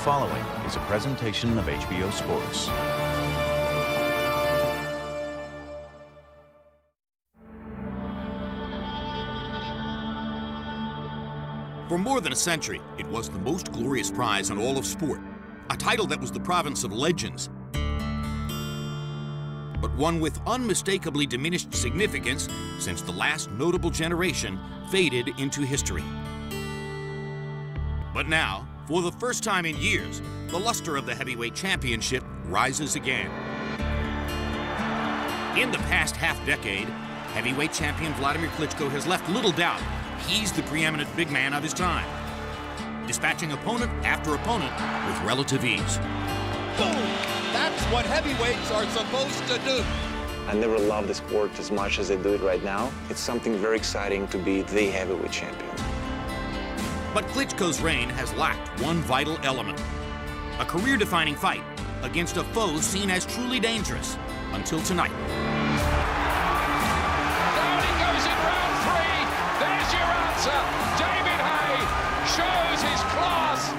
following is a presentation of HBO Sports. For more than a century, it was the most glorious prize in all of sport, a title that was the province of legends, but one with unmistakably diminished significance since the last notable generation faded into history. But now, for the first time in years, the luster of the heavyweight championship rises again. In the past half-decade, heavyweight champion Vladimir Klitschko has left little doubt he's the preeminent big man of his time, dispatching opponent after opponent with relative ease. Boom! That's what heavyweights are supposed to do. I never loved the sport as much as I do it right now. It's something very exciting to be the heavyweight champion. But Klitschko's reign has lacked one vital element, a career-defining fight against a foe seen as truly dangerous until tonight. Down he goes in round 3. There's your answer. David Haye shows his class.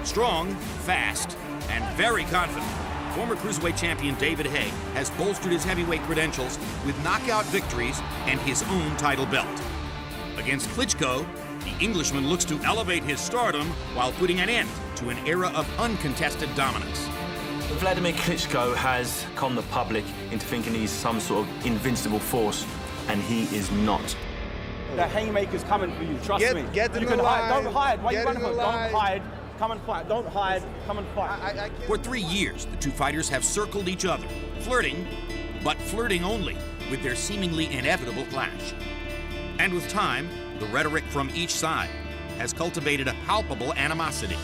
Strong, fast, and very confident, former cruiserweight champion David Haye has bolstered his heavyweight credentials with knockout victories and his own title belt. Against Klitschko, the Englishman looks to elevate his stardom while putting an end to an era of uncontested dominance. Vladimir Klitschko has conned the public into thinking he's some sort of invincible force, and he is not. The haymaker's coming for you, trust me. Get in you the can line. hide. Don't hide. Why are you Get running in for? the Don't line. hide. Come and fight. Don't hide. Come and fight. For 3 years, the two fighters have circled each other, flirting, but flirting only, with their seemingly inevitable clash. And with time, the rhetoric from each side has cultivated a palpable animosity.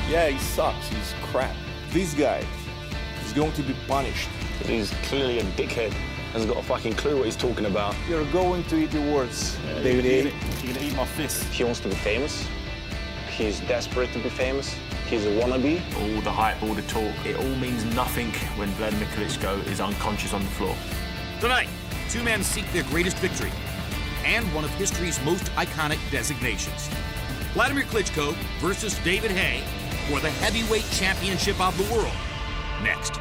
Yeah, he sucks. He's crap. This guy is going to be punished. He's clearly a dickhead. Hasn't got a fucking clue what he's talking about. You're going to eat your words, David Haye. You're gonna eat my fist. He wants to be famous. He's desperate to be famous. He's a wannabe. All the hype, all the talk, it all means nothing when Vladimir Klitschko is unconscious on the floor. Tonight, two men seek their greatest victory and one of history's most iconic designations. Vladimir Klitschko versus David Haye for the heavyweight championship of the world. Next.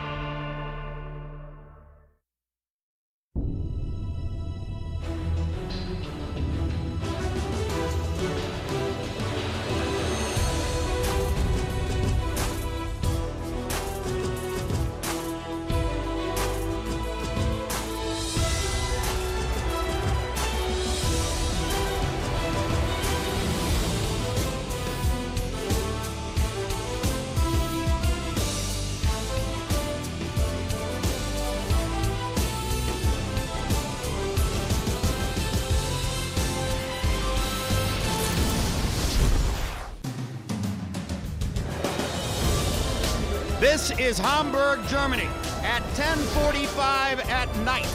This is Hamburg, Germany at 10:45 at night,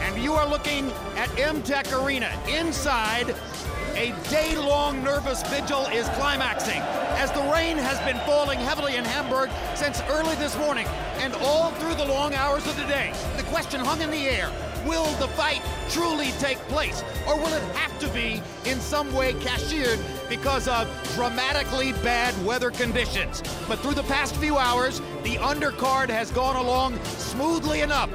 and you are looking at M-Tech Arena. Inside, a day-long nervous vigil is climaxing as the rain has been falling heavily in Hamburg since early this morning and all through the long hours of the day. The question hung in the air: will the fight truly take place, or will it have to be in some way cashiered because of dramatically bad weather conditions? But through the past few hours, the undercard has gone along smoothly enough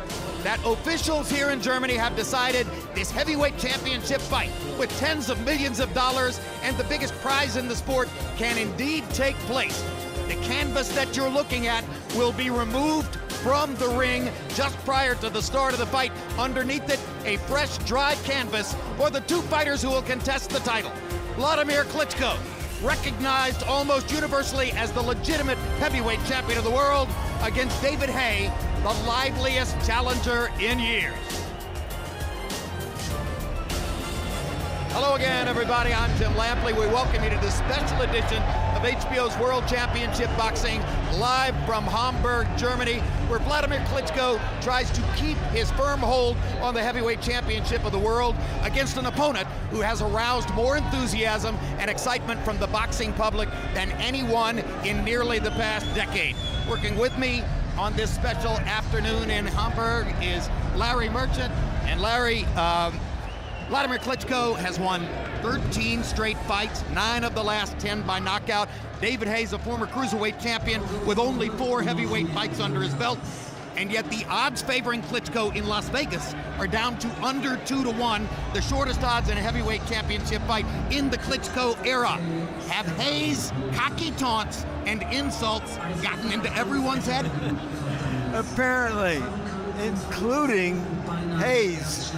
that officials here in Germany have decided this heavyweight championship fight, with tens of millions of dollars and the biggest prize in the sport, can indeed take place. The canvas that you're looking at will be removed from the ring just prior to the start of the fight. Underneath it, a fresh, dry canvas for the two fighters who will contest the title. Vladimir Klitschko, recognized almost universally as the legitimate heavyweight champion of the world, against David Haye, the liveliest challenger in years. Hello again, everybody. I'm Tim Lampley. We welcome you to this special edition of HBO's World Championship Boxing, live from Hamburg, Germany, where Vladimir Klitschko tries to keep his firm hold on the heavyweight championship of the world against an opponent who has aroused more enthusiasm and excitement from the boxing public than anyone in nearly the past decade. Working with me on this special afternoon in Hamburg is Larry Merchant. And Larry, Vladimir Klitschko has won 13 straight fights, 9 of the last 10 by knockout. David Haye, a former cruiserweight champion with only 4 heavyweight fights under his belt. And yet the odds favoring Klitschko in Las Vegas are down to under 2-1, the shortest odds in a heavyweight championship fight in the Klitschko era. Have Haye's cocky taunts and insults gotten into everyone's head? Apparently, including Haye's.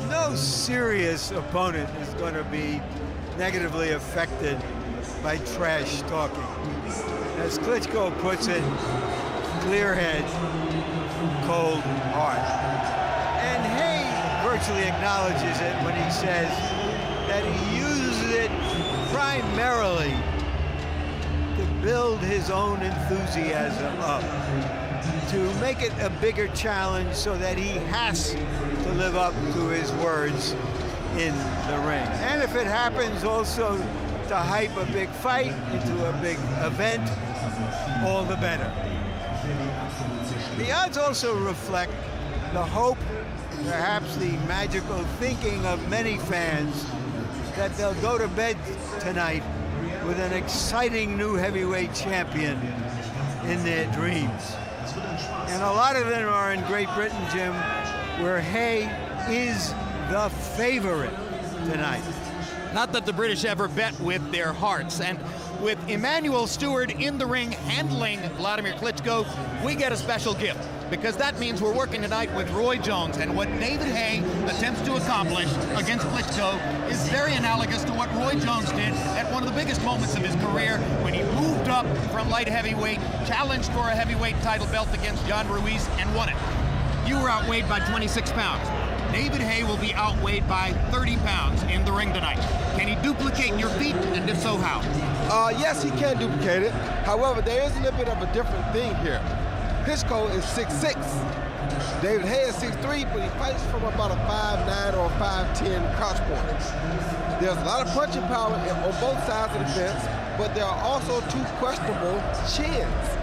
No serious opponent is going to be negatively affected by trash talking. As Klitschko puts it, clear head, cold heart. And Haye virtually acknowledges it when he says that he uses it primarily to build his own enthusiasm up, to make it a bigger challenge so that he has to live up to his words in the ring. And if it happens also to hype a big fight into a big event, all the better. The odds also reflect the hope, perhaps the magical thinking of many fans that they'll go to bed tonight with an exciting new heavyweight champion in their dreams. And a lot of them are in Great Britain, Jim, where Haye is the favorite tonight. Not that the British ever bet with their hearts. And with Emanuel Steward in the ring handling Vladimir Klitschko, we get a special gift, because that means we're working tonight with Roy Jones. And what David Haye attempts to accomplish against Klitschko is very analogous to what Roy Jones did at one of the biggest moments of his career when he moved up from light heavyweight, challenged for a heavyweight title belt against John Ruiz, and won it. You were outweighed by 26 pounds. David Haye will be outweighed by 30 pounds in the ring tonight. Can he duplicate your feat, and if so, how? Yes, he can duplicate it. However, there is a little bit of a different thing here. Klitschko is 6'6". David Haye is 6'3", but he fights from about a 5'9" or 5'10" crouch point. There's a lot of punching power on both sides of the fence, but there are also 2 questionable chins.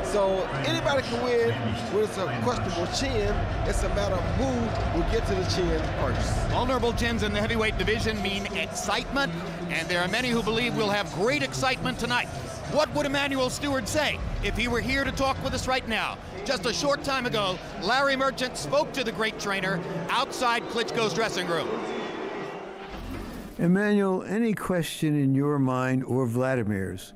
So anybody can win when it's a questionable chin. It's a matter of who will get to the chin first. Vulnerable chins in the heavyweight division mean excitement, and there are many who believe we'll have great excitement tonight. What would Emanuel Steward say if he were here to talk with us right now? Just a short time ago, Larry Merchant spoke to the great trainer outside Klitschko's dressing room. Emanuel, any question in your mind or Vladimir's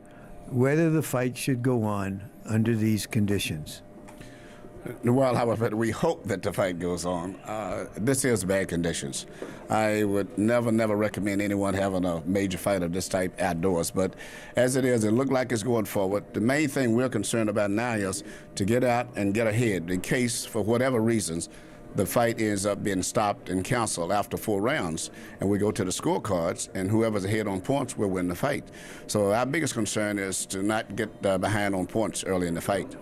whether the fight should go on under these conditions? Well, however, we hope that the fight goes on. This is bad conditions. I would never recommend anyone having a major fight of this type outdoors. But as it is, it looks like it's going forward. The main thing we're concerned about now is to get out and get ahead in case, for whatever reasons, the fight ends up being stopped and canceled after 4 rounds, and we go to the scorecards, and whoever's ahead on points will win the fight. So our biggest concern is to not get behind on points early in the fight.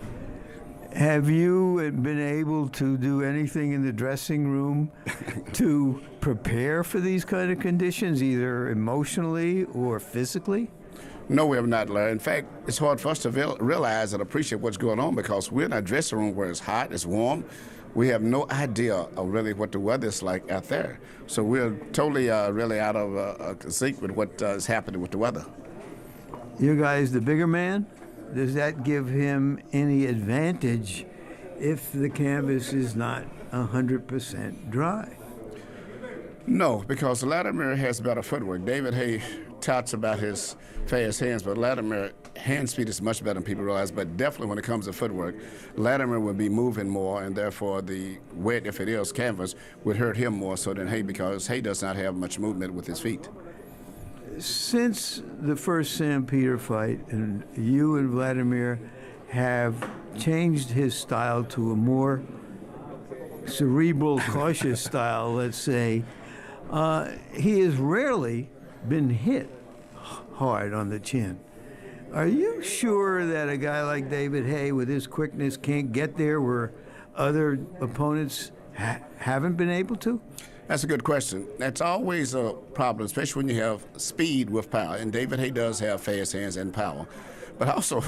Have you been able to do anything in the dressing room to prepare for these kind of conditions, either emotionally or physically? No, we have not, Larry. In fact, it's hard for us to realize and appreciate what's going on because we're in a dressing room where it's hot, it's warm. We have no idea of really what the weather's like out there. So we're totally really out of sync with what is happening with the weather. You guys, the bigger man, does that give him any advantage if the canvas is not 100% dry? No, because Vladimir has better footwork. David Haye touts about his fast hands, but Vladimir hand speed is much better than people realize. But definitely when it comes to footwork, Vladimir will be moving more, and therefore the wet, if it is canvas, would hurt him more so than Haye because Haye does not have much movement with his feet. Since the first Sam Peter fight, and you and Vladimir have changed his style to a more cerebral, cautious style, let's say, he has rarely been hit hard on the chin. Are you sure that a guy like David Haye with his quickness can't get there where other opponents haven't been able to? That's a good question. That's always a problem, especially when you have speed with power. And David Haye does have fast hands and power. But also,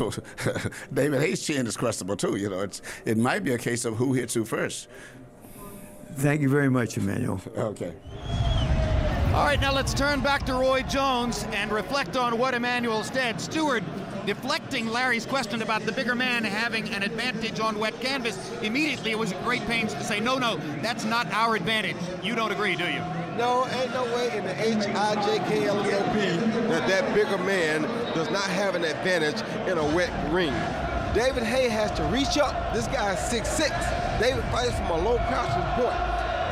David Haye's chin is questionable too. You know, it might be a case of who hits who first. Thank you very much, Emmanuel. Okay. All right, now let's turn back to Roy Jones and reflect on what Emmanuel said. Stewart, deflecting Larry's question about the bigger man having an advantage on wet canvas, immediately it was at great pains to say, no, that's not our advantage. You don't agree, do you? No, ain't no way in the HIJKLMNOP that bigger man does not have an advantage in a wet ring. David Haye has to reach up. This guy is 6'6". David fights from a low crouching point.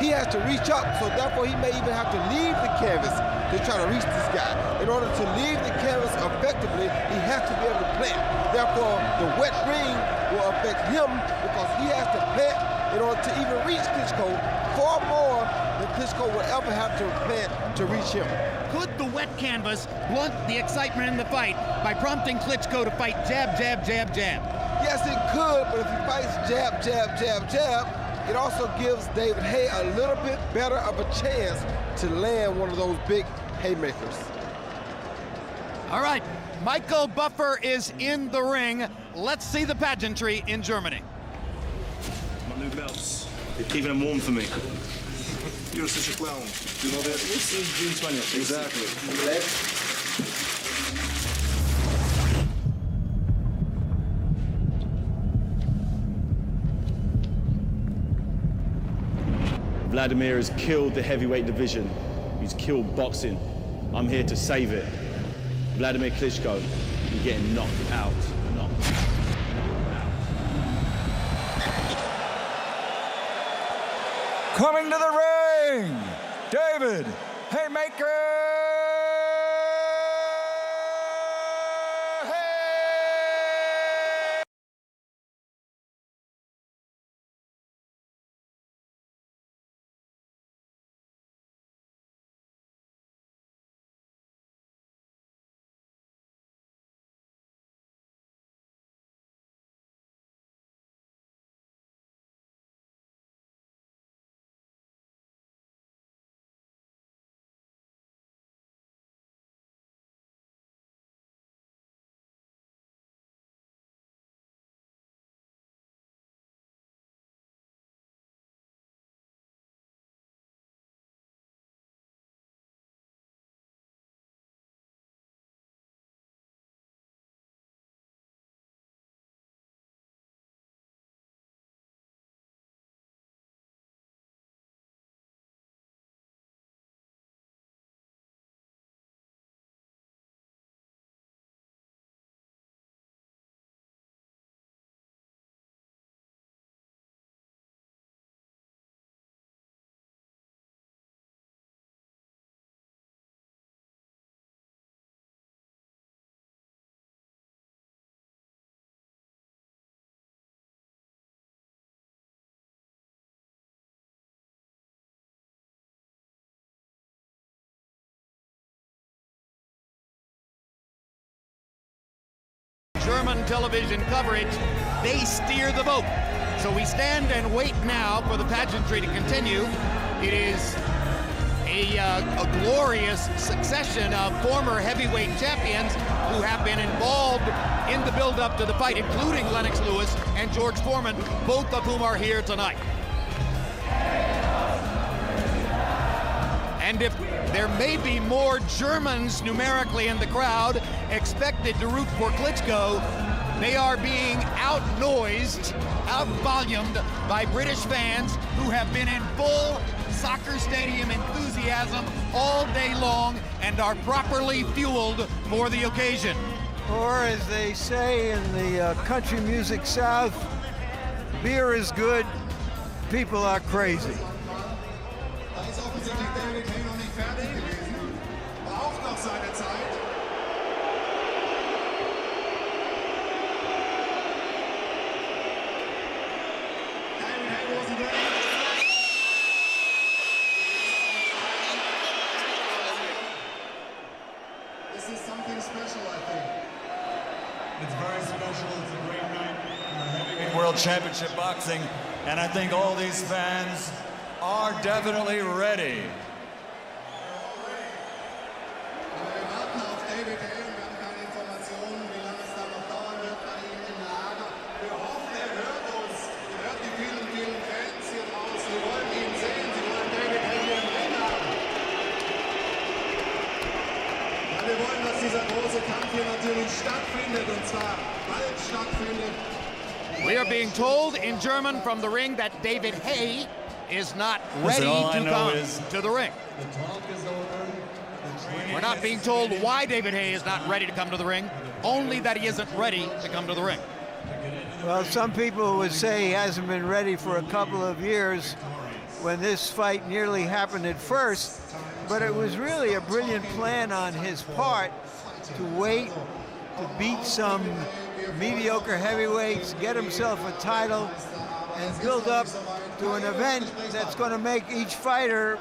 He has to reach up, so therefore he may even have to leave the canvas to try to reach this guy. In order to leave the canvas effectively, he has to be able to plant. Therefore, the wet ring will affect him because he has to plant in order to even reach Klitschko far more than Klitschko will ever have to plant to reach him. Could the wet canvas blunt the excitement in the fight by prompting Klitschko to fight jab, jab, jab, jab? Yes, it could, but if he fights jab, jab, jab, jab, it also gives David Haye a little bit better of a chance to land one of those big haymakers. All right, Michael Buffer is in the ring. Let's see the pageantry in Germany. My new belts, they're keeping them warm for me. You're such a clown. You know that? This is June 20th. Exactly. Vladimir has killed the heavyweight division. He's killed boxing. I'm here to save it. Vladimir Klitschko, you're getting knocked out. Coming to the ring, David Haymaker. German television coverage, they steer the boat. So we stand and wait now for the pageantry to continue. It is a glorious succession of former heavyweight champions who have been involved in the build-up to the fight, including Lennox Lewis and George Foreman, both of whom are here tonight. And if there may be more Germans numerically in the crowd expected to root for Klitschko, they are being out-noised, out-volumed by British fans who have been in full soccer stadium enthusiasm all day long and are properly fueled for the occasion. Or as they say in the country music South, beer is good, people are crazy. This is something special, I think. It's very special. It's a great night. World Championship Boxing, and I think all these fans are definitely ready. hier natürlich stattfindet, und zwar bald stattfindet. We are being told in German from the ring that David Haye is not ready to come to the ring. We're not being told why David Haye is not ready to come to the ring, only that he isn't ready to come to the ring. Well, some people would say he hasn't been ready for a couple of years when this fight nearly happened at first, but it was really a brilliant plan on his part to wait, to beat some mediocre heavyweights, get himself a title, and build up to an event that's going to make each fighter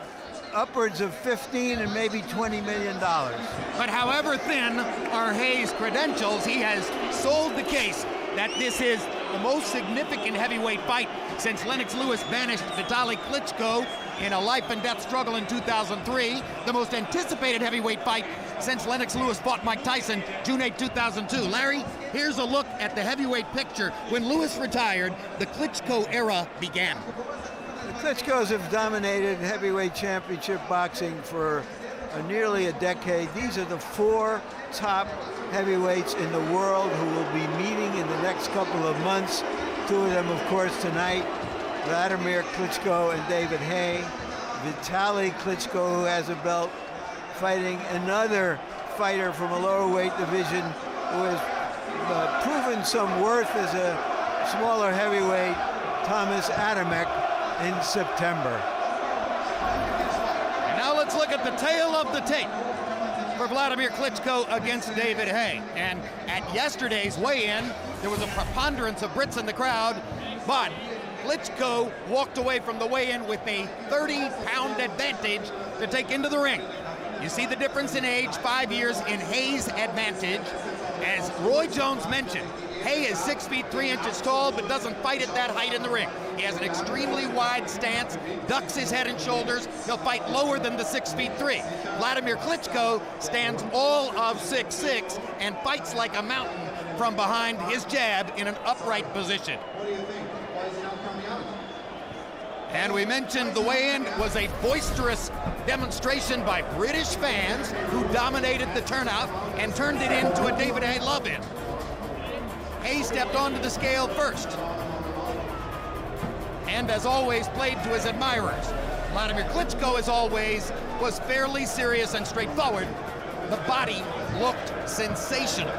upwards of $15 and maybe $20 million. But however thin are Haye's credentials, he has sold the case that this is the most significant heavyweight fight since Lennox Lewis banished Vitaly Klitschko in a life and death struggle in 2003, the most anticipated heavyweight fight since Lennox Lewis fought Mike Tyson June 8, 2002. Larry, here's a look at the heavyweight picture. When Lewis retired, the Klitschko era began. The Klitschkos have dominated heavyweight championship boxing for nearly a decade. These are the 4 top heavyweights in the world who will be meeting in the next couple of months. 2 of them, of course, tonight, Vladimir Klitschko and David Haye. Vitaly Klitschko, who has a belt, fighting another fighter from a lower weight division who has proven some worth as a smaller heavyweight, Thomas Adamek, in September. And now let's look at the tail of the tape for Vladimir Klitschko against David Haye. And at yesterday's weigh-in, there was a preponderance of Brits in the crowd, but Klitschko walked away from the weigh-in with a 30-pound advantage to take into the ring. You see the difference in age, 5 years in Haye's advantage. As Roy Jones mentioned, Haye is 6 feet 3 inches tall, but doesn't fight at that height in the ring. He has an extremely wide stance, ducks his head and shoulders. He'll fight lower than the 6 feet 3. Vladimir Klitschko stands all of 6'6" and fights like a mountain from behind his jab in an upright position. And we mentioned the weigh-in was a boisterous demonstration by British fans who dominated the turnout and turned it into a David Haye love-in. Haye stepped onto the scale first, and as always played to his admirers. Vladimir Klitschko, as always, was fairly serious and straightforward. The body looked sensational.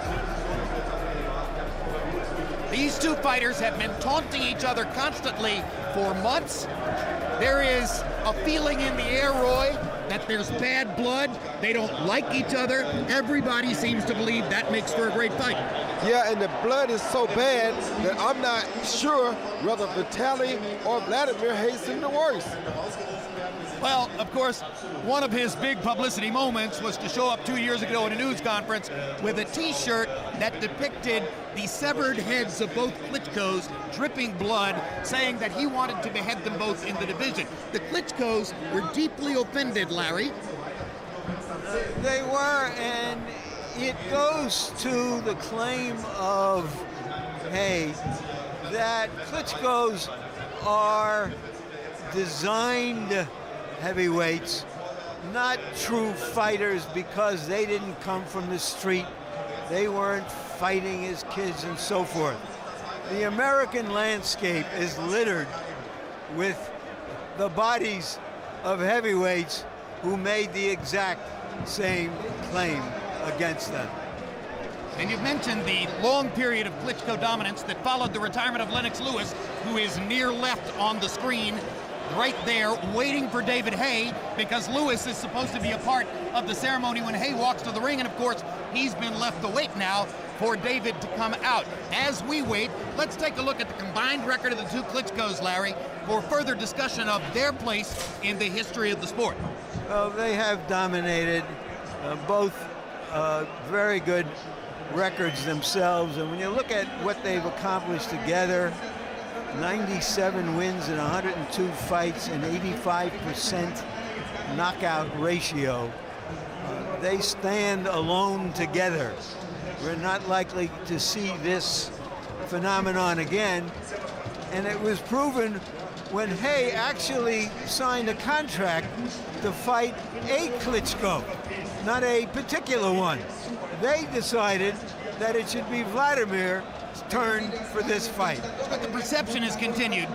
These 2 fighters have been taunting each other constantly for months. There is a feeling in the air, Roy, that there's bad blood. They don't like each other. Everybody seems to believe that makes for a great fight. Yeah, and the blood is so bad that I'm not sure whether Vitaly or Vladimir hasten the worst. Well, of course, one of his big publicity moments was to show up 2 years ago at a news conference with a T-shirt that depicted the severed heads of both Klitschkos dripping blood, saying that he wanted to behead them both in the division. The Klitschkos were deeply offended, Larry. They were, and it goes to the claim of Haye that Klitschkos are designed heavyweights, not true fighters, because they didn't come from the street. They weren't fighting as kids and so forth. The American landscape is littered with the bodies of heavyweights who made the exact same claim against them. And you've mentioned the long period of Klitschko dominance that followed the retirement of Lennox Lewis, who is near left on the screen, right there, waiting for David Haye, because Lewis is supposed to be a part of the ceremony when Haye walks to the ring, and of course, he's been left to wait now for David to come out. As we wait, let's take a look at the combined record of the 2 Klitschkos, Larry, for further discussion of their place in the history of the sport. Well, they have dominated, both very good records themselves, and when you look at what they've accomplished together, 97 wins in 102 fights, an 85% knockout ratio. They stand alone together. We're not likely to see this phenomenon again, and it was proven when Haye actually signed a contract to fight a Klitschko, not a particular one. they decided that it should be Vladimir's turn for this fight. But the perception has continued,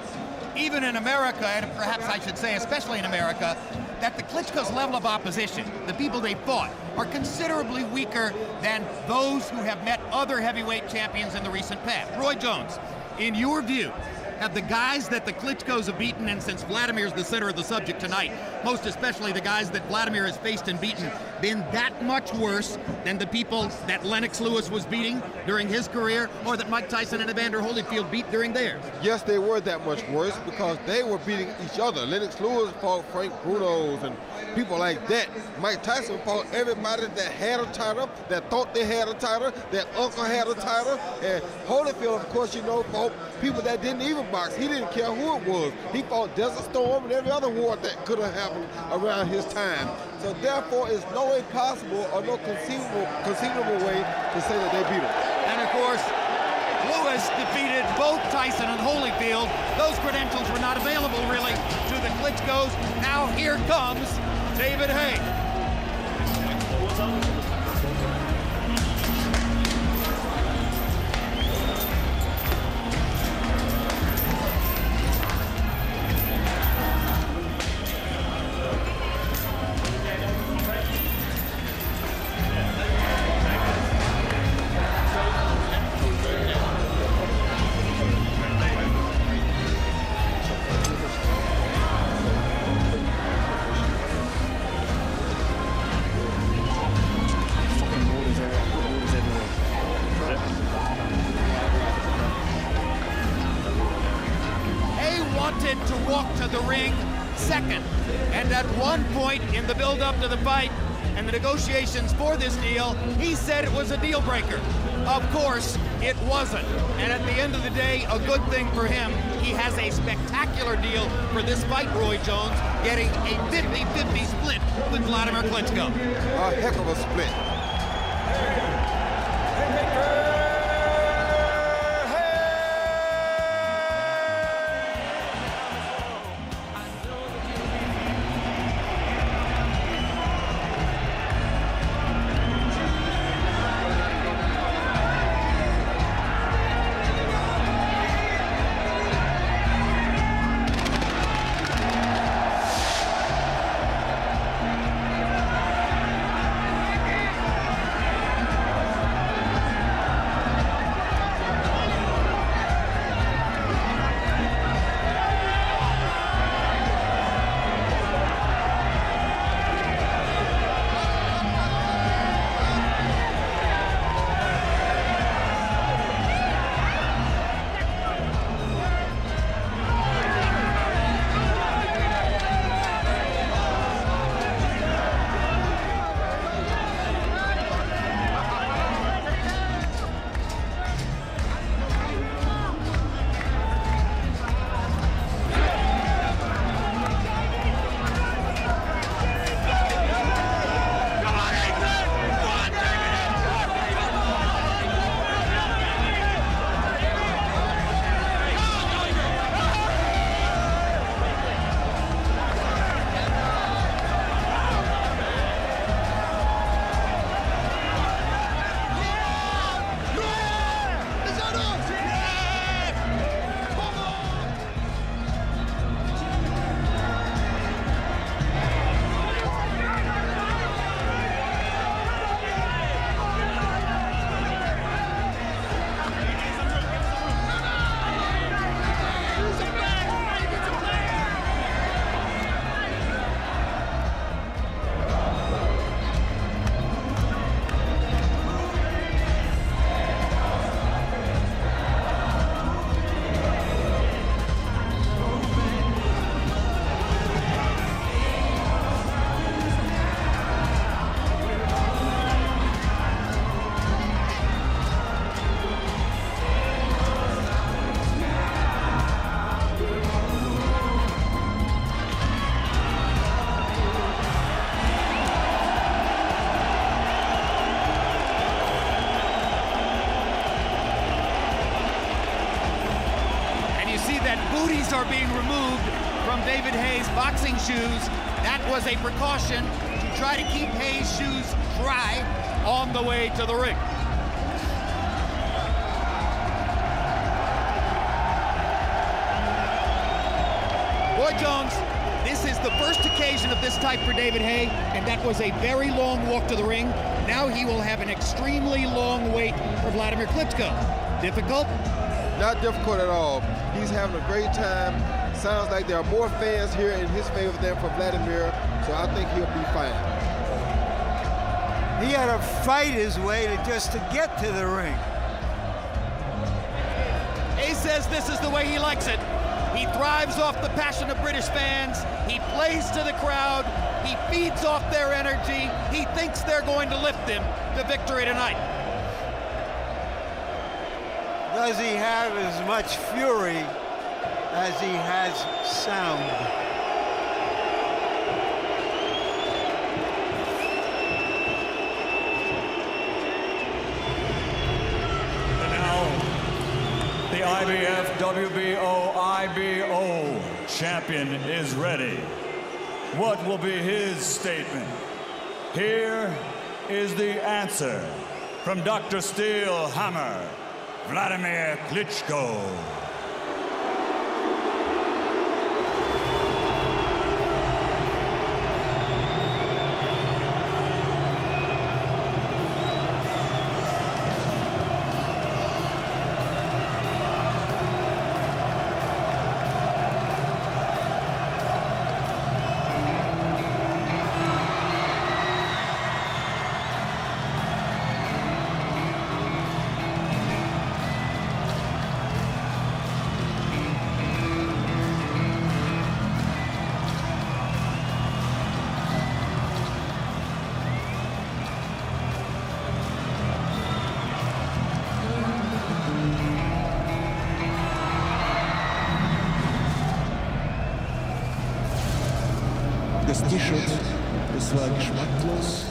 even in America, and perhaps I should say especially in America, that the Klitschko's level of opposition, the people they fought, are considerably weaker than those who have met other heavyweight champions in the recent past. Roy Jones, in your view, have the guys that the Klitschkos have beaten, and since Vladimir's the center of the subject tonight, most especially the guys that Vladimir has faced and beaten, been that much worse than the people that Lennox Lewis was beating during his career, or that Mike Tyson and Evander Holyfield beat during theirs? Yes, they were that much worse because they were beating each other. Lennox Lewis fought Frank Brunos and people like that. Mike Tyson fought everybody that had a title, that thought they had a title, that uncle had a title. And Holyfield, of course, you know, fought people that didn't even box. He didn't care who it was. He fought Desert Storm and every other war that could have happened around his time. So therefore, it's no impossible or no conceivable way to say that they beat him. And of course, Lewis defeated both Tyson and Holyfield. Those credentials were not available really to the Klitschkos. Now here comes David Haye. To walk to the ring second, and at one point in the build-up to the fight and the negotiations for this deal, he said it was a deal breaker. Of course, it wasn't, and at the end of the day, a good thing for him. He has a spectacular deal for this fight, Roy Jones, getting a 50-50 split with Vladimir Klitschko. A heck of a split. Booties are being removed from David Haye's boxing shoes. That was a precaution to try to keep Haye's shoes dry on the way to the ring. Roy Jones, this is the first occasion of this type for David Haye, and that was a very long walk to the ring. Now he will have an extremely long wait for Vladimir Klitschko. Difficult? Not difficult at all. He's having a great time. Sounds like there are more fans here in his favor than for Vladimir, so I think he'll be fine. He had to fight his way to get to the ring. Haye says this is the way he likes it. He thrives off the passion of British fans. He plays to the crowd. He feeds off their energy. He thinks they're going to lift him to victory tonight. Does he have as much fury as he has sound? And now, the IBF WBO IBO champion is ready. What will be his statement? Here is the answer from Dr. Steel Hammer, Vladimir Klitschko. Das T-Shirt, das war geschmacklos.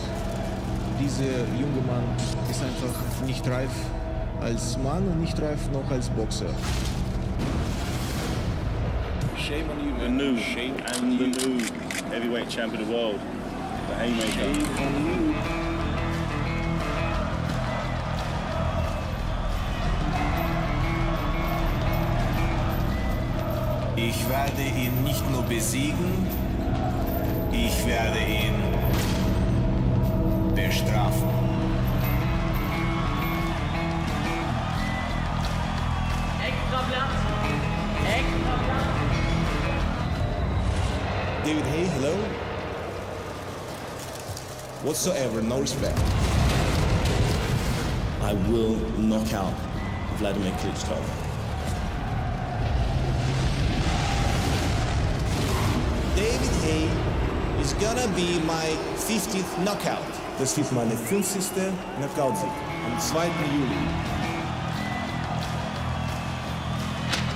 Dieser junge Mann ist einfach nicht reif als Mann und nicht reif noch als Boxer. Shame on you, man. The new, shame on the new heavyweight champion of the world, the Haymaker. Shame on you. Ich werde ihn nicht nur besiegen, ich werde ihn bestrafen. David Haye, hello. Whatsoever, no respect. I will knock out Vladimir Klitschko. David Haye is gonna be my 50th knockout. Das wird meine 50. Knockout-Sieg am 2. Juli.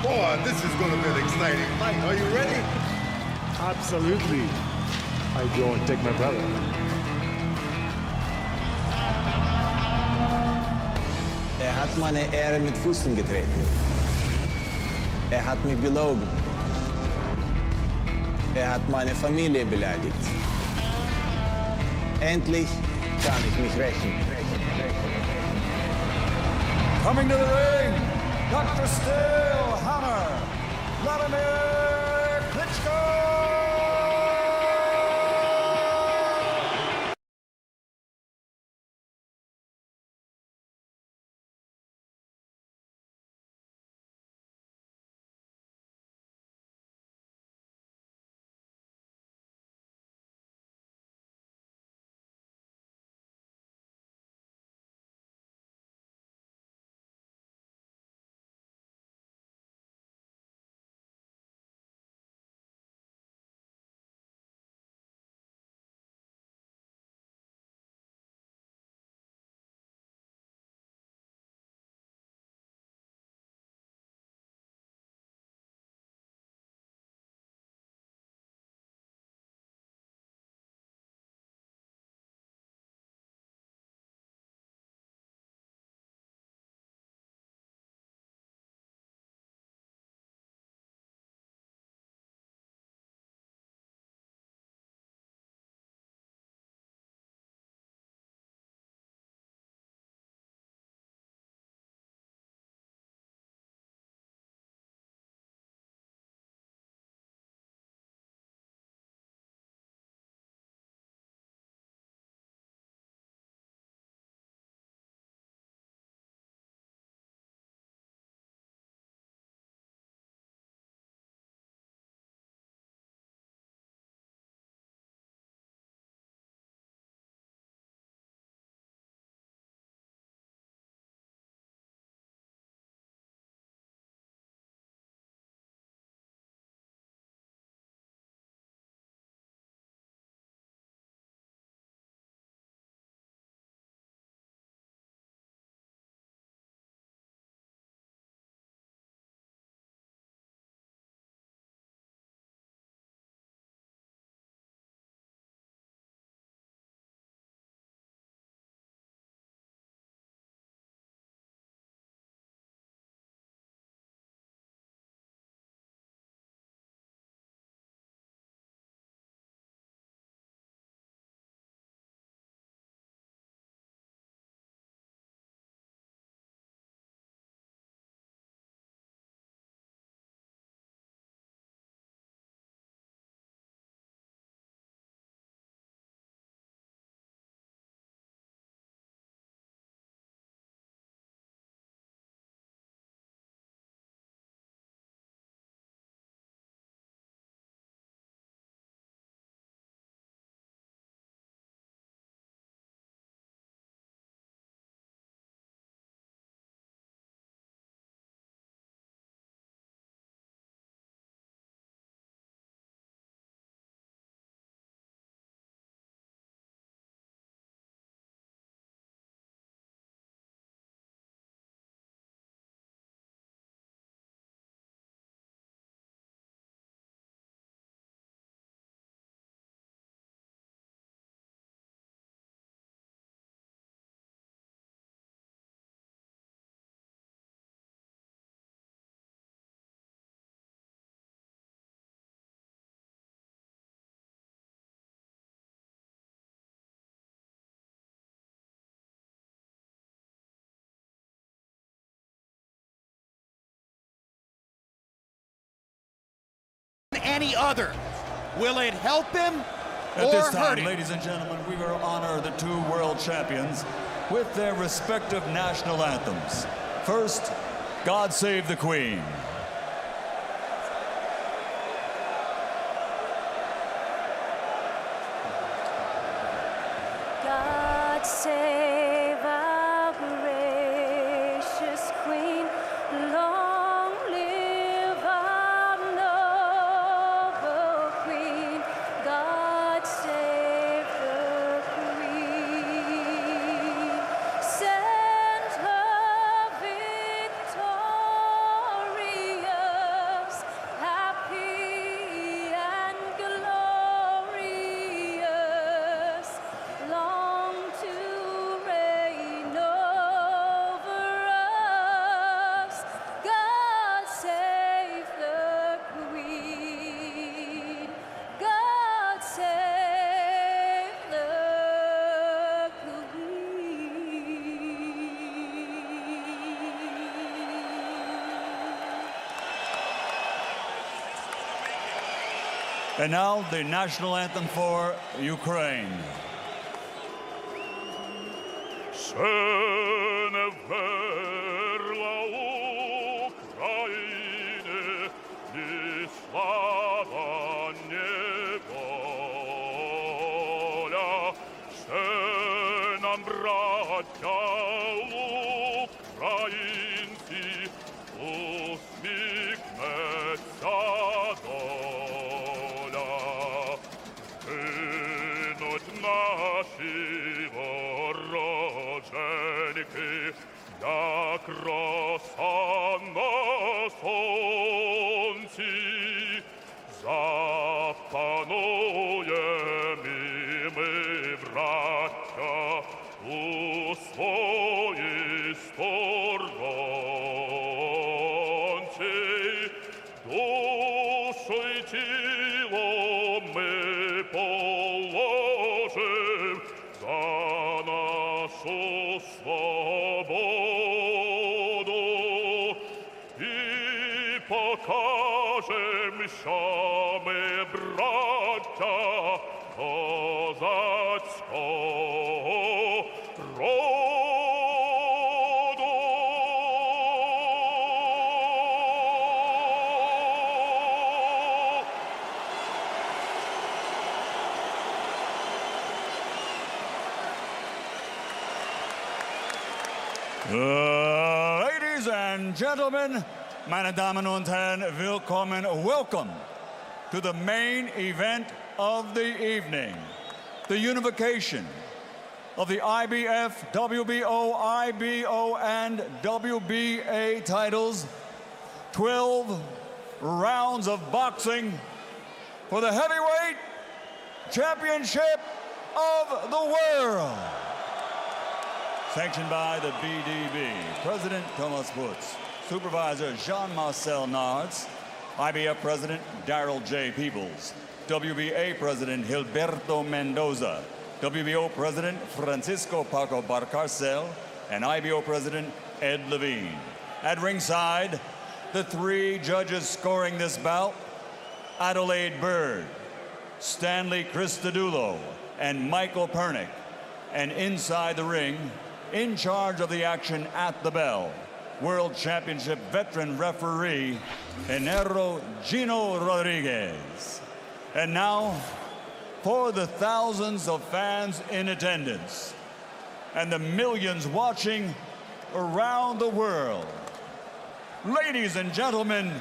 Boy, this is going to be an exciting fight. Are you ready? Absolutely. I go and take my brother. Hat meine Ehre mit Füßen getreten. Hat mich belogen. Hat meine Familie beleidigt. Endlich kann ich mich rächen. Coming to the ring, Dr. Steel Hammer, Vladimir Klitschko. any other. Will it help him At or this hurt time, him? ladies and gentlemen, we will honor the two world champions with their respective national anthems. First, God Save the Queen. God save our gracious Queen. Long live our noble Queen. God save the Queen. Send her victorious, happy and glorious, long to reign over us. God save the Queen. God save the And now the national anthem for Ukraine. Ще не вмерла України, ні слава, ні воля. Ще нам, браття українці, усміхнеться доля. Гинуть наші вороженьки, як роса на сонці. Запануєм і ми, браття, у своїй сторонці. Душу й тіло ми положим за нашу свободу і покажем, що ми браття козацького роду. Ladies and gentlemen, meine Damen und Herren, willkommen, welcome to the main event of the evening, the unification of the IBF, WBO, IBO, and WBA titles, 12 rounds of boxing for the heavyweight championship of the world. Sanctioned by the BDB, President Thomas Woods, Supervisor Jean-Marcel Nards, IBF President Daryl J. Peebles, WBA President Gilberto Mendoza, WBO President Francisco Paco Barcarcel, and IBO President Ed Levine. At ringside, the three judges scoring this bout, Adelaide Bird, Stanley Christodoulou, and Michael Pernick. And inside the ring, in charge of the action at the bell, World Championship veteran referee, Enero Gino Rodriguez. And now, for the thousands of fans in attendance and the millions watching around the world, ladies and gentlemen,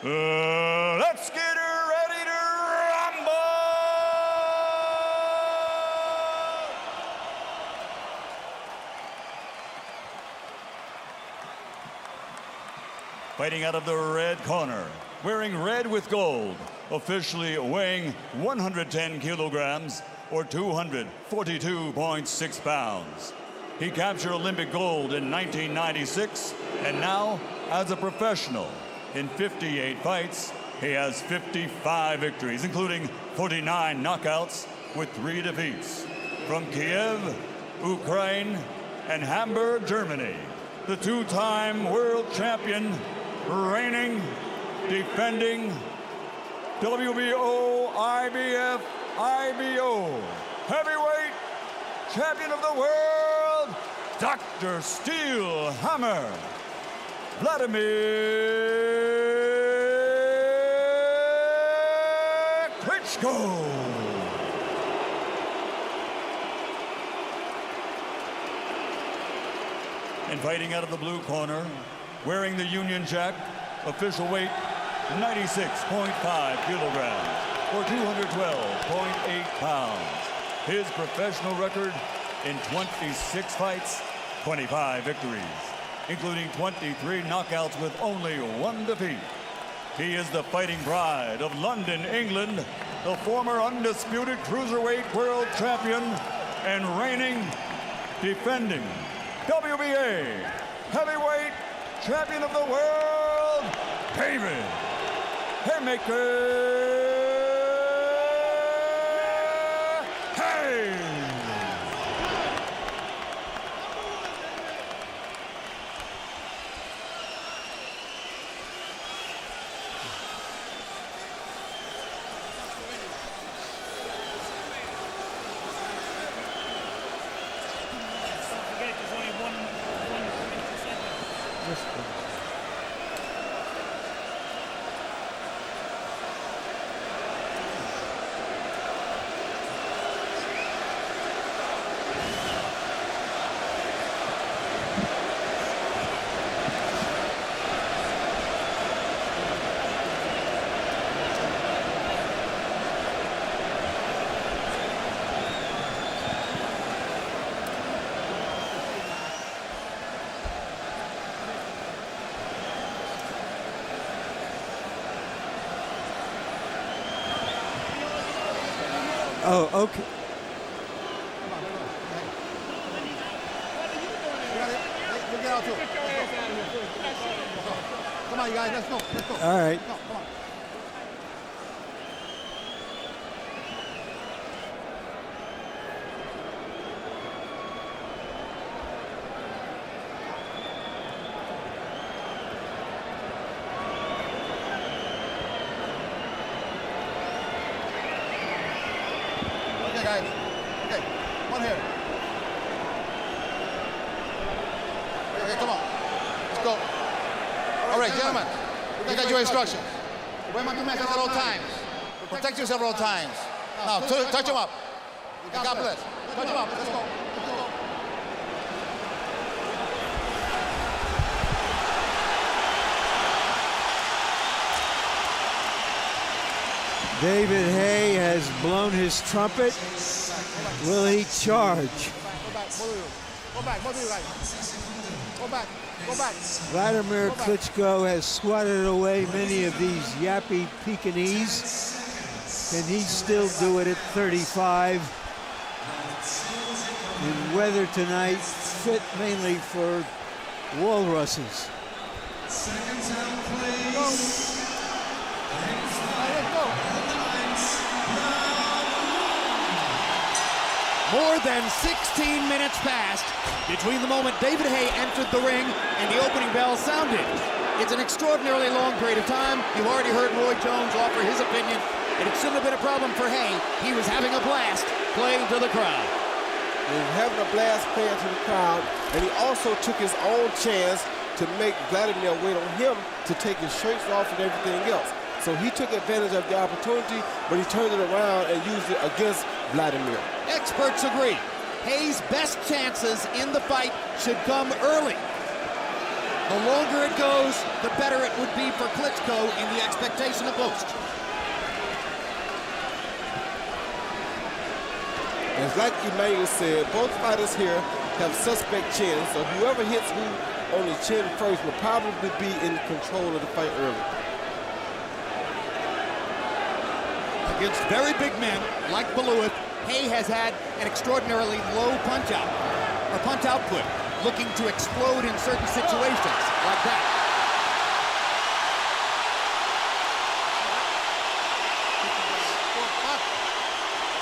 let's get ready to rumble! Fighting out of the red corner, wearing red with gold, officially weighing 110 kilograms or 242.6 pounds. He captured Olympic gold in 1996, and now, as a professional, in 58 fights, he has 55 victories, including 49 knockouts with 3 defeats. From Kiev, Ukraine, and Hamburg, Germany, the two-time world champion, reigning, defending, WBO, IBF, IBO, heavyweight champion of the world, Dr. Steel Hammer, Vladimir Klitschko. And fighting out of the blue corner, wearing the Union Jack, official weight 96.5 kilograms or 212.8 pounds. His professional record in 26 fights, 25 victories, including 23 knockouts with only 1 defeat. He is the fighting pride of London, England, the former undisputed cruiserweight world champion and reigning, defending WBA heavyweight champion of the world, David Haymaker Hayes. Oh, okay. We'll get out to it. Come on, you guys, let's go. Let's go. All right. Come on. Guys. Okay, one here. Okay, come on. Let's go. All right, gentlemen. You got your instructions. Wear my 2 meters at all times. Protect yourself at all times. Now, touch him up. God bless. Touch him up. Let's go. David Haye has blown his trumpet. Will he charge? Go back, both of you guys. Go back. Vladimir Klitschko has swatted away many of these yappy Pekingese. Can he still do it at 35? And weather tonight fit mainly for walruses. More than 16 minutes passed between the moment David Haye entered the ring and the opening bell sounded. It's an extraordinarily long period of time. You've already heard Roy Jones offer his opinion, and it shouldn't have been a problem for Haye. He was having a blast playing to the crowd. He was having a blast playing to the crowd, and he also took his own chance to make Vladimir wait on him to take his shirts off and everything else. So he took advantage of the opportunity, but he turned it around and used it against Vladimir. Experts agree. Haye's best chances in the fight should come early. The longer it goes, the better it would be for Klitschko in the expectation of most. As like Emmanuel said, both fighters here have suspect chins, so whoever hits who on the chin first will probably be in control of the fight early. Against very big men like Belewith, Haye has had an extraordinarily low punch output, looking to explode in certain situations like that.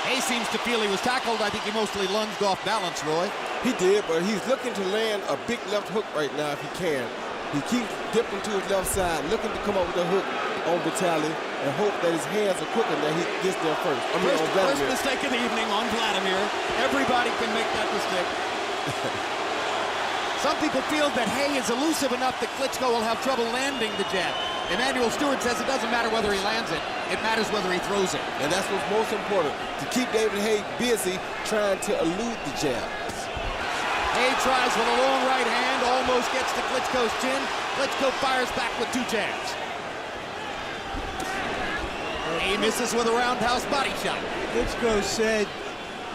Haye seems to feel he was tackled. I think he mostly lunged off balance, Roy. He did, but he's looking to land a big left hook right now if he can. He keeps dipping to his left side, looking to come up with a hook on Vitaly and hope that his hands are quick and that he gets there first. First mistake of the evening on Vladimir. Everybody can make that mistake. Some people feel that Haye is elusive enough that Klitschko will have trouble landing the jab. Emmanuel Stewart says it doesn't matter whether he lands it. It matters whether he throws it. And that's what's most important, to keep David Haye busy trying to elude the jab. Haye tries with a long right hand, almost gets to Klitschko's chin. Klitschko fires back with 2 jabs. Haye misses with a roundhouse body shot. Klitschko said,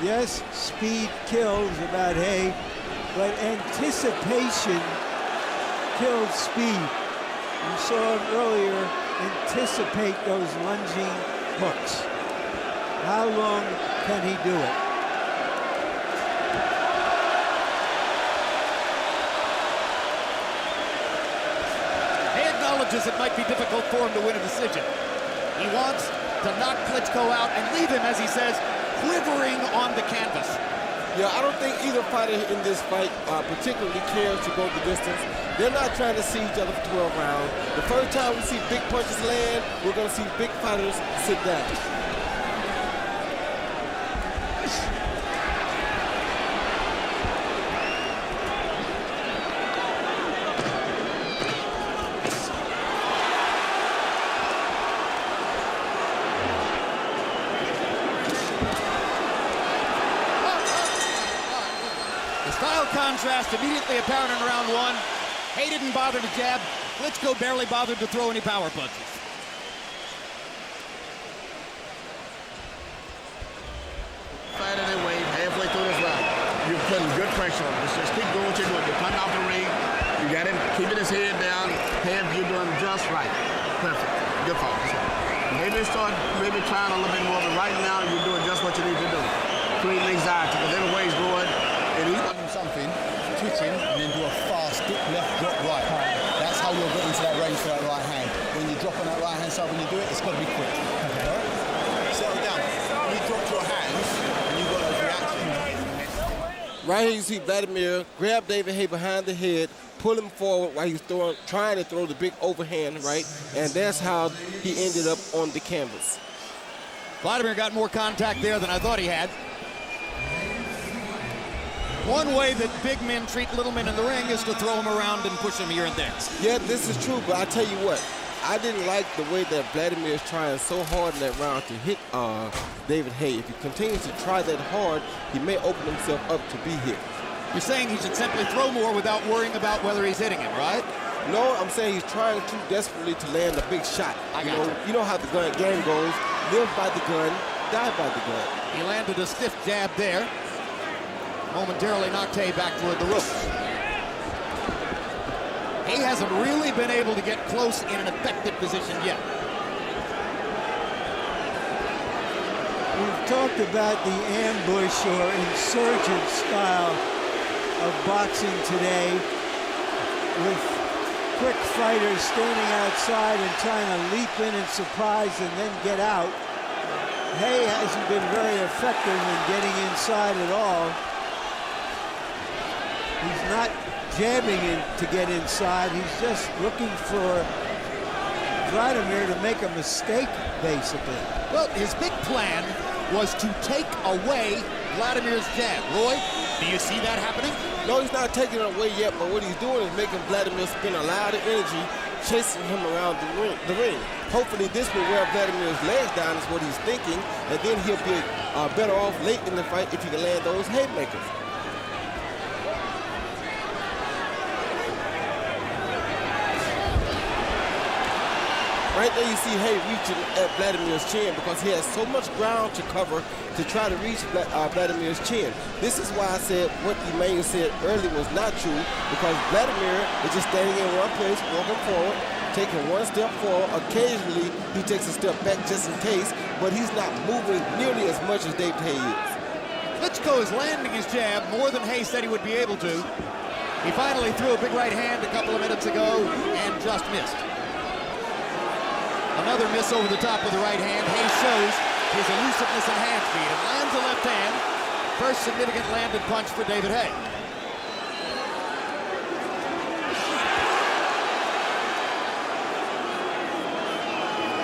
yes, speed kills about Haye, but anticipation kills speed. You saw him earlier anticipate those lunging hooks. How long can he do it? He acknowledges it might be difficult for him to win a decision. He wants to knock Klitschko out and leave him, as he says, quivering on the canvas. Yeah, I don't think either fighter in this fight particularly cares to go the distance. They're not trying to see each other for 12 rounds. The first time we see big punches land, we're going to see big fighters sit down. Contrast immediately apparent in round 1. Haye didn't bother to jab. Klitschko barely bothered to throw any power punches. Fight any way, halfway through this round. You're putting good pressure on him. Just keep doing what you're doing. You're cutting off the ring. You got him keeping his head down. You're doing just right. Perfect. Good focus. Maybe start trying a little bit more, but right now you're doing just what you need to do. Creating anxiety, because every way he's going, and he's got something, twitch him, and then do a fast dip left, drop right. That's how you'll get into that range for that right hand. When you drop on that right hand side, when you do it, it's got to be quick. Okay. All right? Settle down. When you drop your hands, and you've got those reactions. Right here you see Vladimir grab David Haye behind the head, pull him forward while he's trying to throw the big overhand, right? And that's how he ended up on the canvas. Vladimir got more contact there than I thought he had. One way that big men treat little men in the ring is to throw them around and push them here and there. Yeah, this is true, but I tell you what, I didn't like the way that Vladimir is trying so hard in that round to hit David Haye. If he continues to try that hard, he may open himself up to be hit. You're saying he should simply throw more without worrying about whether he's hitting him, right? No, I'm saying he's trying too desperately to land a big shot. You know how the gun game goes. Live by the gun, die by the gun. He landed a stiff jab there. Momentarily knocked Haye back toward the ropes. Haye hasn't really been able to get close in an effective position yet. We've talked about the ambush or insurgent style of boxing today, with quick fighters standing outside and trying to leap in and surprise and then get out. Haye hasn't been very effective in getting inside at all. He's not jamming in to get inside. He's just looking for Vladimir to make a mistake, basically. Well, his big plan was to take away Vladimir's jab. Roy, do you see that happening? No, he's not taking it away yet, but what he's doing is making Vladimir spend a lot of energy chasing him around the ring. Hopefully this will wear Vladimir's legs down is what he's thinking, and then he'll be better off late in the fight if he can land those haymakers. Right there you see Haye reaching at Vladimir's chin because he has so much ground to cover to try to reach Vladimir's chin. This is why I said what Emmanuel said earlier was not true, because Vladimir is just standing in one place, walking forward, taking one step forward. Occasionally he takes a step back just in case, but he's not moving nearly as much as David Haye is. Klitschko is landing his jab more than Haye said he would be able to. He finally threw a big right hand a couple of minutes ago and just missed. Another miss over the top of the right hand. Haye shows his elusiveness and hand speed and lands a left hand. First significant landed punch for David Haye.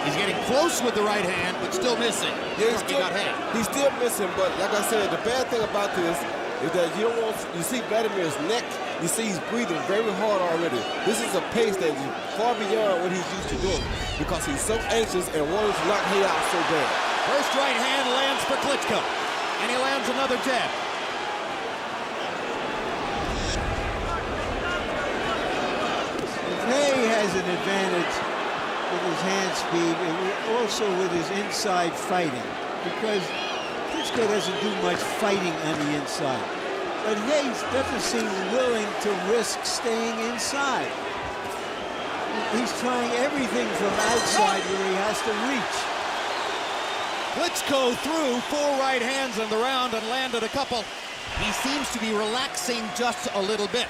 He's getting close with the right hand, but still missing. Yeah, he's still missing, but like I said, the bad thing about this is that you see Vladimir's neck, you see he's breathing very hard already. This is a pace that is far beyond what he's used to doing because he's so anxious and wanting to knock Haye out so bad. First right hand lands for Klitschko, and he lands another jab. Haye has an advantage with his hand speed and also with his inside fighting because Klitschko doesn't do much fighting on the inside. But Haye doesn't seem willing to risk staying inside. He's trying everything from outside where he has to reach. Klitschko threw 4 right hands in the round and landed a couple. He seems to be relaxing just a little bit.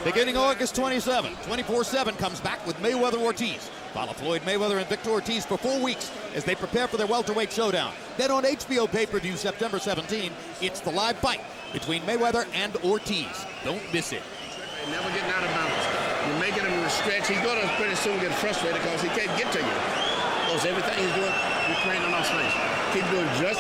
Beginning August 27, 24/7 comes back with Mayweather-Ortiz. Follow Floyd Mayweather and Victor Ortiz for 4 weeks as they prepare for their welterweight showdown. Then on HBO pay-per-view September 17, it's the live fight between Mayweather and Ortiz. Don't miss it. Never getting out of bounds. You're making him stretch. He's going to pretty soon get frustrated because he can't get to you. Because everything he's doing, you're creating enough space. Keep doing just...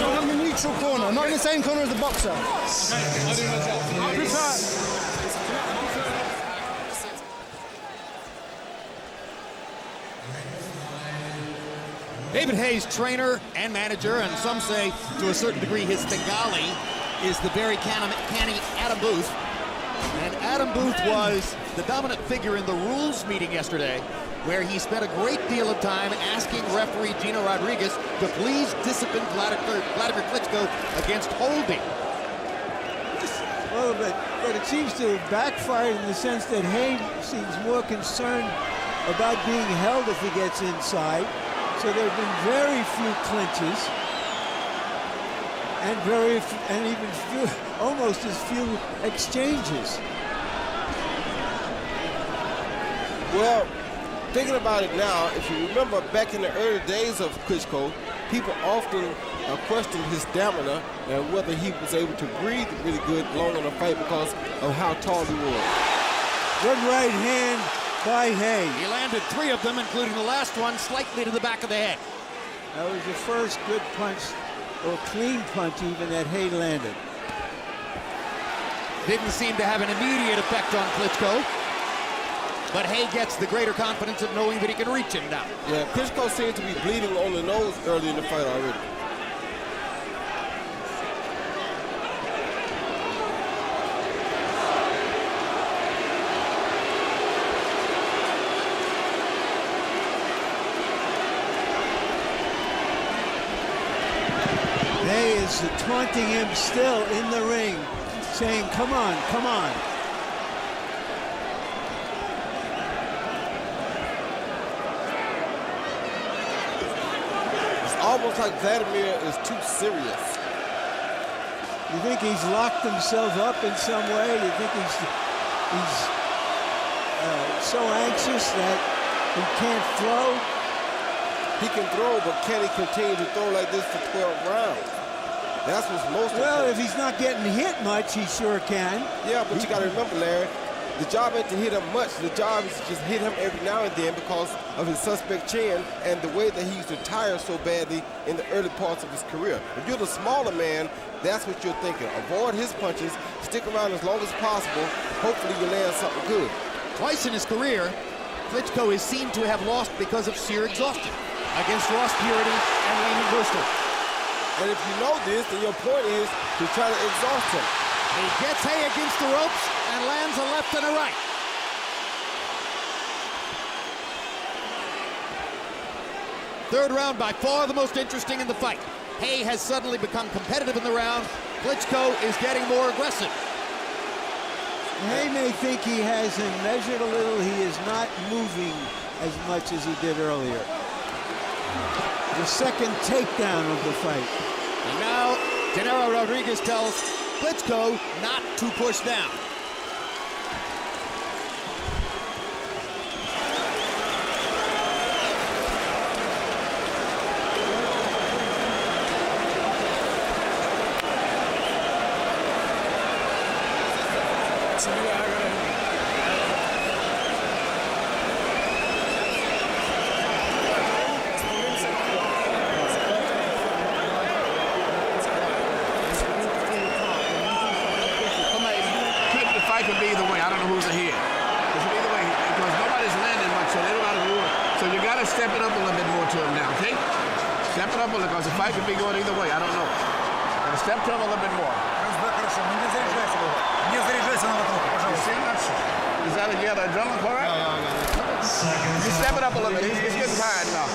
I'm in the neutral corner, not in the same corner as the boxer. David Haye's trainer and manager, and some say to a certain degree his Bengali, is the very canny Adam Booth. And Adam Booth was the dominant figure in the rules meeting yesterday, where he spent a great deal of time asking referee Gino Rodriguez to please discipline Vladimir Klitschko against holding. Well, but it seems to have backfired in the sense that Haye seems more concerned about being held if he gets inside. So there have been very few clinches and even almost as few exchanges. Well, thinking about it now, if you remember back in the early days of Klitschko, people often questioned his stamina and whether he was able to breathe really good long in a fight because of how tall he was. Good right hand by Haye. He landed 3 of them, including the last one slightly to the back of the head. That was the first good punch, or clean punch even, that Haye landed. Didn't seem to have an immediate effect on Klitschko, but Haye gets the greater confidence of knowing that he can reach him now. Yeah, Klitschko seemed to be bleeding on the nose early in the fight already. Haye is taunting him still in the ring, saying, come on, come on. It's almost like Vladimir is too serious. You think he's locked himself up in some way? You think he's so anxious that he can't throw? He can throw, but can he continue to throw like this for 12 rounds? That's what's most important. Well, if he's not getting hit much, he sure can. Yeah, but you got to remember, Larry, the job ain't to hit him much. The job is to just hit him every now and then because of his suspect chin and the way that he used to tire so badly in the early parts of his career. If you're the smaller man, that's what you're thinking. Avoid his punches, stick around as long as possible. Hopefully you land something good. Twice in his career, Klitschko is seen to have lost because of sheer exhaustion against Ross Purity and Raymond Brewster. And if you know this, then your point is to try to exhaust him. He gets Haye against the ropes and lands a left and a right. Third round, by far the most interesting in the fight. Haye has suddenly become competitive in the round. Klitschko is getting more aggressive. Haye may think he has him measured a little. He is not moving as much as he did earlier. The second takedown of the fight. And now, Genaro Rodriguez tells Klitschko not to push down. it up a little bit more to him now, okay? Step it up a little, because the fight could be going either way. I don't know. Gotta step to him a little bit more. Is that a get adrenaline for it? You step it up a little bit. He's getting tired now.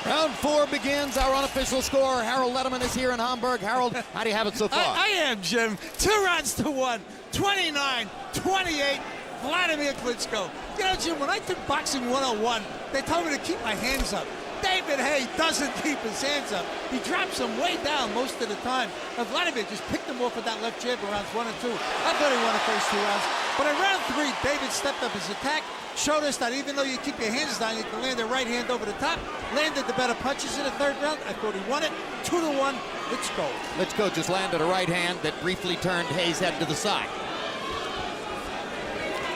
Round 4 begins. Our unofficial score. Harold Lederman is here in Hamburg. Harold, how do you have it so far? I am, Jim. 2 rounds to 1. 29-28. Vladimir Klitschko. You know, Jim, when I took Boxing 101, they told me to keep my hands up. David Haye doesn't keep his hands up. He drops them way down most of the time. And Vladimir just picked them off with that left jab in rounds 1 and 2. I thought he won the first 2 rounds. But in round 3, David stepped up his attack, showed us that even though you keep your hands down, you can land the right hand over the top, landed the better punches in the 3rd round. I thought he won it. 2-1, Klitschko. Klitschko just landed a right hand that briefly turned Haye's head to the side.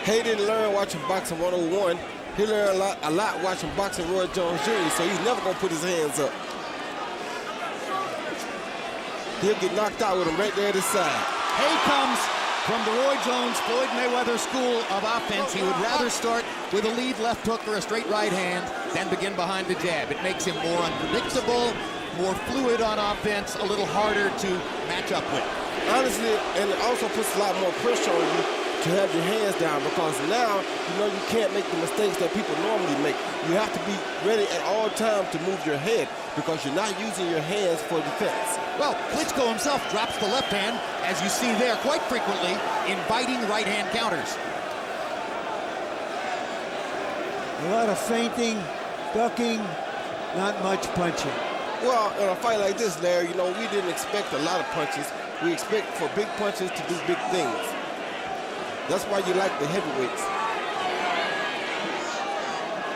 Haye didn't learn watching Boxing 101. He learned a lot watching Boxing Roy Jones Jr., so he's never going to put his hands up. He'll get knocked out with him right there at his side. Haye comes from the Roy Jones, Floyd Mayweather school of offense. He would rather start with a lead left hook or a straight right hand than begin behind the jab. It makes him more unpredictable, more fluid on offense, a little harder to match up with. Honestly, and it also puts a lot more pressure on you to have your hands down, because now you know you can't make the mistakes that people normally make. You have to be ready at all times to move your head, because you're not using your hands for defense. Well, Klitschko himself drops the left hand, as you see there quite frequently, inviting right hand counters. A lot of feinting, ducking, not much punching. Well, in a fight like this, Larry, you know, we didn't expect a lot of punches. We expect for big punches to do big things. That's why you like the heavyweights.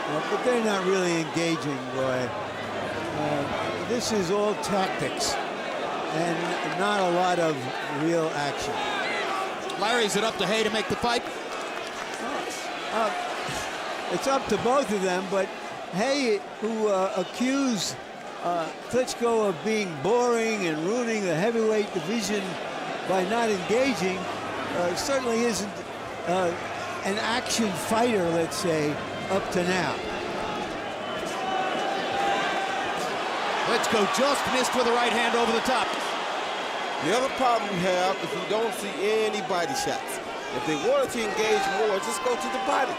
Well, but they're not really engaging, Roy. This is all tactics and not a lot of real action. Larry, is it up to Haye to make the fight? It's up to both of them, but Haye, who accused Klitschko of being boring and ruining the heavyweight division by not engaging, certainly isn't an action fighter, let's say, up to now. Klitschko just missed with a right hand over the top. The other problem we have is we don't see any body shots. If they wanted to engage more, just go to the body.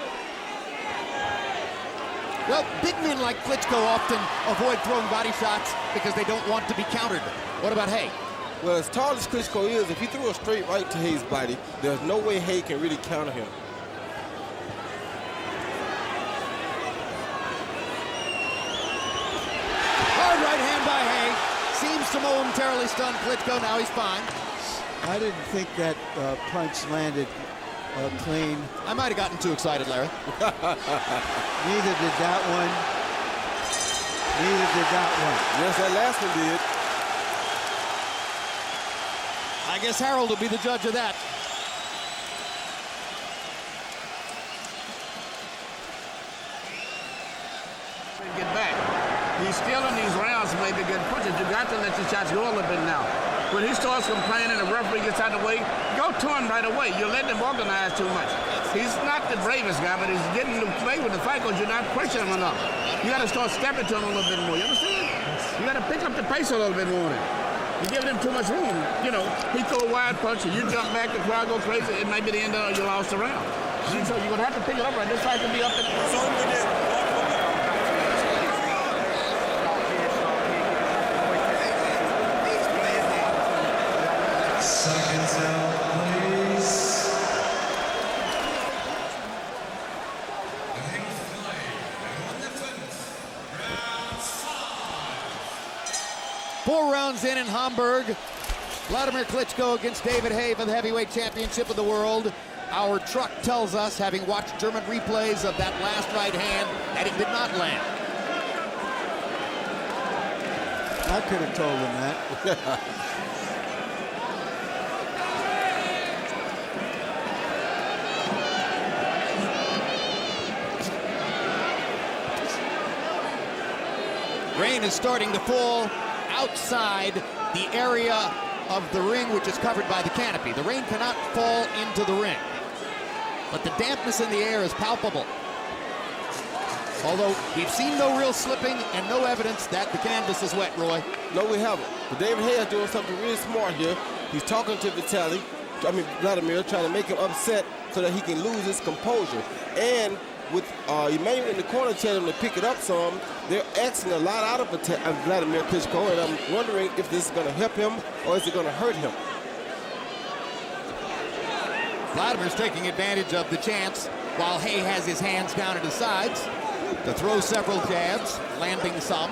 Well, big men like Klitschko often avoid throwing body shots because they don't want to be countered. What about Haye? Well, as tall as Klitschko is, if he threw a straight right to Haye's body, there's no way Haye can really counter him. Hard right hand by Haye. Seems to momentarily stun Klitschko. Now he's fine. I didn't think that punch landed clean. I might have gotten too excited, Larry. Neither did that one. Neither did that one. Yes, that last one did. I guess Harold will be the judge of that. Get back. He's still in these rounds, maybe good punches. You got to let your shots go a little bit now. When he starts complaining and the referee gets out of the way, go to him right away. You're letting him organize too much. He's not the bravest guy, but he's getting in the way with the fight because you're not pressuring him enough. You got to start stepping to him a little bit more. You understand? You got to pick up the pace a little bit more. You're giving him too much room. You know, he throw a wide punch and you jump back, the crowd go crazy. It may be the end of you lost the round. So you're going to have to pick it up right. This fight could be up at... Seconds out, please. 4 rounds in Hamburg. Vladimir Klitschko against David Haye for the heavyweight championship of the world. Our truck tells us, having watched German replays of that last right hand, that it did not land. I could have told him that. Rain is starting to fall outside the area of the ring which is covered by the canopy. The rain cannot fall into the ring, but the dampness in the air is palpable. Although we've seen no real slipping and no evidence that the canvas is wet, Roy. No, we haven't. But David Haye is doing something really smart here. He's talking to Vladimir, trying to make him upset so that he can lose his composure. And with Emmanuel in the corner telling him to pick it up some, they're asking a lot out of Vladimir Klitschko, and I'm wondering if this is going to help him or is it going to hurt him. Vladimir's taking advantage of the chance while Haye has his hands down at his sides to throw several jabs, landing some.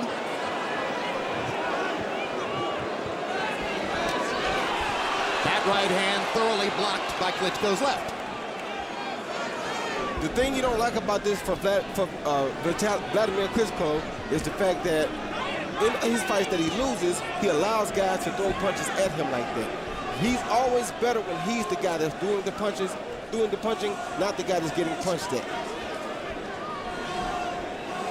That right hand thoroughly blocked by Klitschko's left. The thing you don't like about this for Vladimir Klitschko is the fact that in his fights that he loses, he allows guys to throw punches at him like that. He's always better when he's the guy that's doing the punching, not the guy that's getting punched at.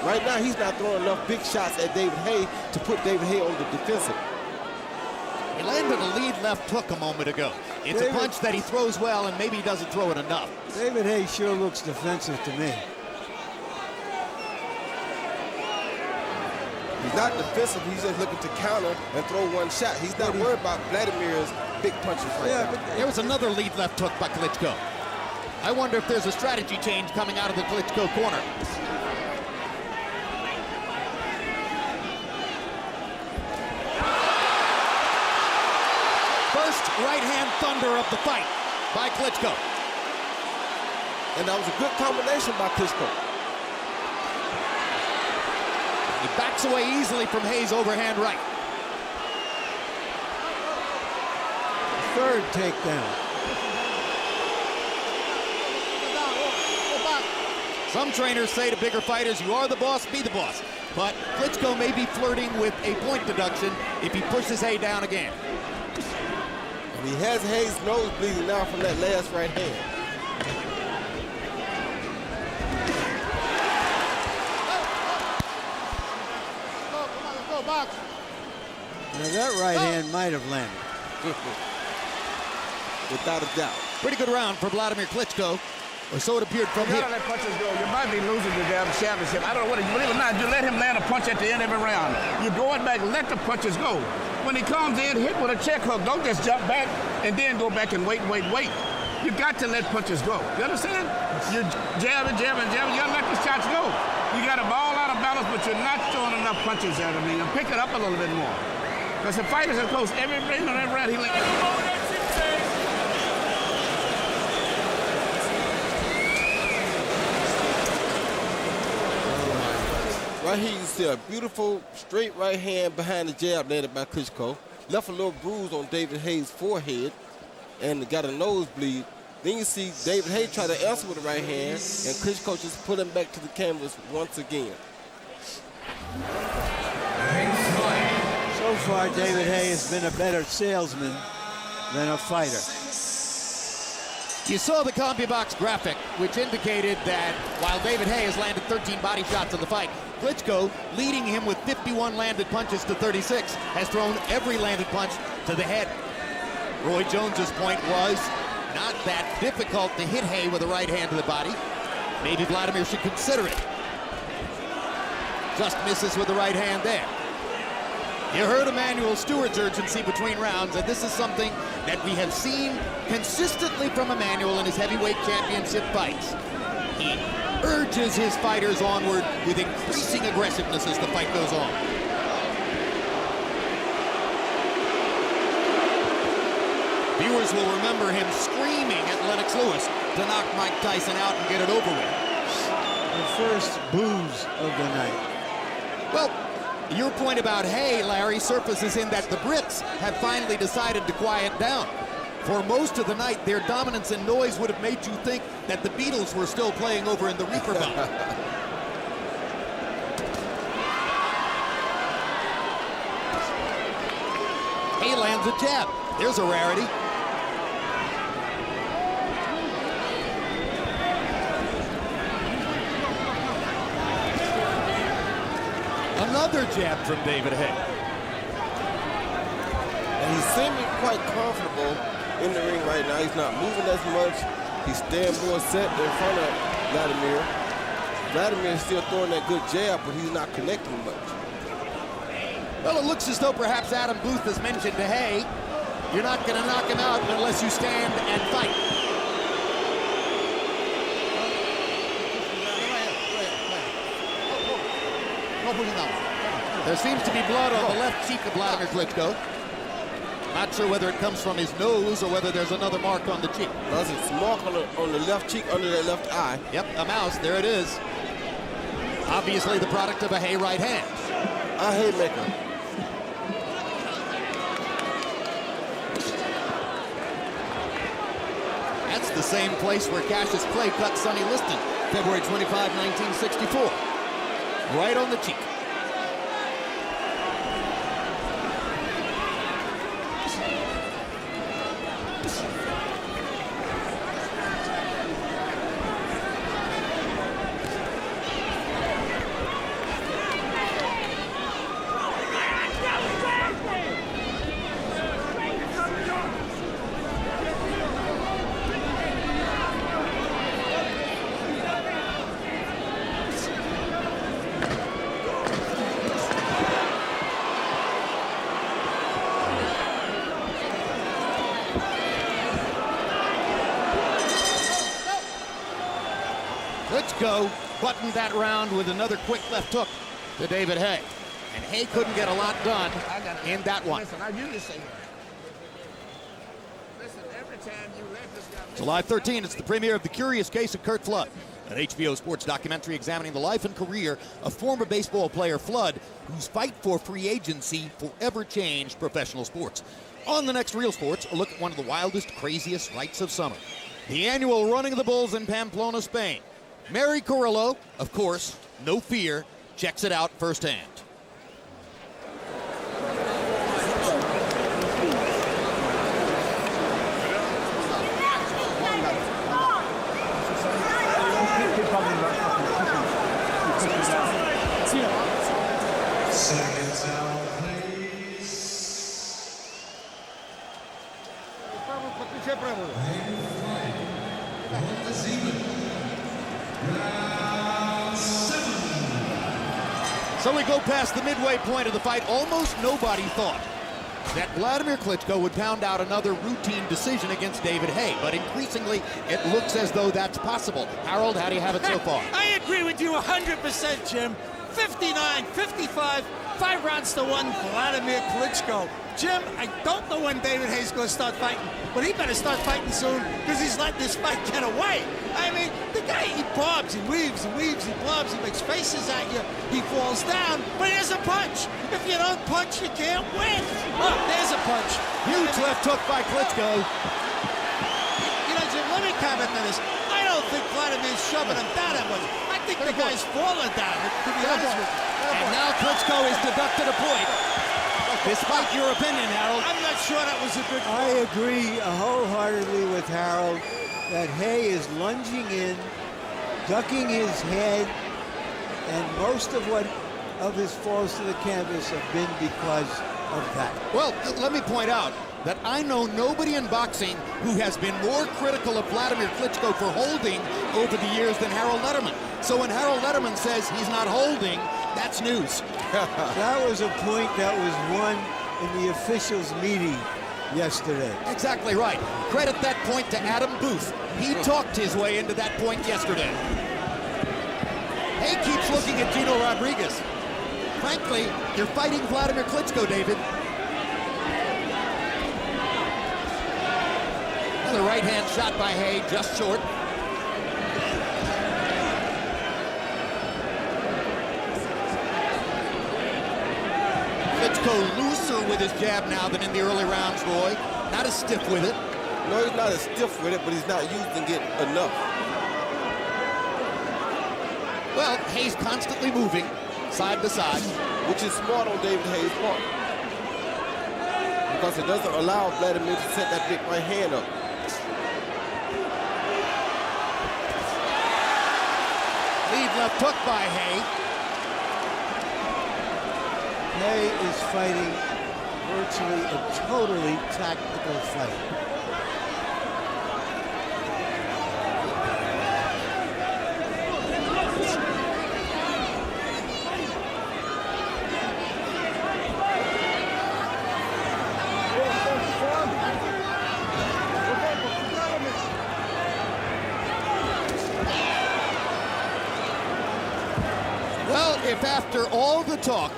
Right now, he's not throwing enough big shots at David Haye to put David Haye on the defensive. He landed a lead left hook a moment ago. It's a punch that he throws well, and maybe he doesn't throw it enough. David Haye sure looks defensive to me. He's not defensive. He's just looking to counter and throw one shot. He's not worried about Vladimir's big punches right now. But there was another lead left hook by Klitschko. I wonder if there's a strategy change coming out of the Klitschko corner. Right-hand thunder of the fight by Klitschko. And that was a good combination by Klitschko. He backs away easily from Haye's overhand right. Third takedown. Some trainers say to bigger fighters, you are the boss, be the boss. But Klitschko may be flirting with a point deduction if he pushes Haye down again. And he has Haye's nose bleeding now from that last right hand. Let's go, box. Now that right hand might have landed. Without a doubt. Pretty good round for Vladimir Klitschko, or so it appeared from here. You gotta let punches go. You might be losing the damn championship. I don't know what you believe or not. You let him land a punch at the end of every round. You go it back, let the punches go. When he comes in, hit with a check hook. Don't just jump back and then go back and wait. You got to let punches go. You understand? You're jabbing. You gotta let the shots go. You got a ball out of balance, but you're not throwing enough punches at him. And pick it up a little bit more. Because the fighters are close every round. He Right here you see a beautiful straight right hand behind the jab landed by Klitschko. Left a little bruise on David Haye's forehead and got a nosebleed. Then you see David Haye try to answer with the right hand, and Klitschko just put him back to the canvas once again. So far, David Haye has been a better salesman than a fighter. You saw the CompuBox graphic, which indicated that while David Haye has landed 13 body shots in the fight, Klitschko, leading him with 51 landed punches to 36, has thrown every landed punch to the head. Roy Jones's point was not that difficult to hit Haye with a right hand to the body. Maybe Vladimir should consider it. Just misses with the right hand there. You heard Emanuel Stewart's urgency between rounds, and this is something that we have seen consistently from Emanuel in his heavyweight championship fights. He urges his fighters onward with increasing aggressiveness as the fight goes on. Viewers will remember him screaming at Lennox Lewis to knock Mike Tyson out and get it over with. The first booze of the night. Well, your point about Haye, Larry, surfaces in that the Brits have finally decided to quiet down. For most of the night, their dominance and noise would have made you think that the Beatles were still playing over in the Reefer Belt. Haye lands a jab. There's a rarity. Another jab from David Haye. He's seeming quite comfortable in the ring right now. He's not moving as much. He's staying more set in front of Vladimir. Vladimir is still throwing that good jab, but he's not connecting much. Well, it looks as though perhaps Adam Booth has mentioned to Hay, you're not going to knock him out unless you stand and fight. There seems to be blood on the left cheek of Vladimir Klitschko. Not sure whether it comes from his nose or whether there's another mark on the cheek. There's a mark on the left cheek under that left eye. Yep, a mouse, there it is. Obviously the product of a Hay right hand. A haymaker. That's the same place where Cassius Clay cut Sonny Liston, February 25, 1964. Right on the cheek. Klitschko buttoned that round with another quick left hook to David Hay. And Hay couldn't get a lot done in that one. Listen, I usually say, listen, every time you let this guy... July 13, it's the premiere of The Curious Case of Curt Flood, an HBO sports documentary examining the life and career of former baseball player Flood, whose fight for free agency forever changed professional sports. On the next Real Sports, a look at one of the wildest, craziest rites of summer. The annual Running of the Bulls in Pamplona, Spain. Mary Carrillo, of course, no fear, checks it out firsthand. Seconds out, please. So we go past the midway point of the fight. Almost nobody thought that Vladimir Klitschko would pound out another routine decision against David Hay, but increasingly it looks as though that's possible. Harold, how do you have it so far? I agree with you 100%, Jim. 59-55, 5 rounds to 1, Vladimir Klitschko. Jim, I don't know when David Hay's going to start fighting, but he better start fighting soon because he's letting this fight get away. I mean, the guy, he bobs, he weaves, he weaves, he blobs, he makes faces at you, he falls down, but he doesn't punch. If you don't punch, you can't win. Oh, there's a punch. Huge left hook by Klitschko. You know, Jim, let me comment on this. I don't think Vladimir's shoving him down that much. I think the guy's falling down, to be honest with you. And now Klitschko has deducted a point. Despite your opinion, Harold. I'm not sure that was a good call. I agree wholeheartedly with Harold that Hay is lunging in, ducking his head, and most of his falls to the canvas have been because of that. Well, let me point out that I know nobody in boxing who has been more critical of Vladimir Klitschko for holding over the years than Harold Letterman. So when Harold Letterman says he's not holding, that's news. That was a point that was won in the officials' meeting yesterday. Exactly right. Credit that point to Adam Booth. He talked his way into that point yesterday. Hay keeps looking at Gino Rodriguez. Frankly, you're fighting Vladimir Klitschko, David. Another right hand shot by Hay, just short. Klitschko looser with his jab now than in the early rounds, Roy. Not as stiff with it. No, he's not as stiff with it, but he's not using it enough. Well, Hay's constantly moving side to side, which is smart on David Hay's part, because it doesn't allow Vladimir to set that big right hand up. Lead left hook by Hay. Hay is fighting virtually a totally tactical fight. Well, if after all the talk,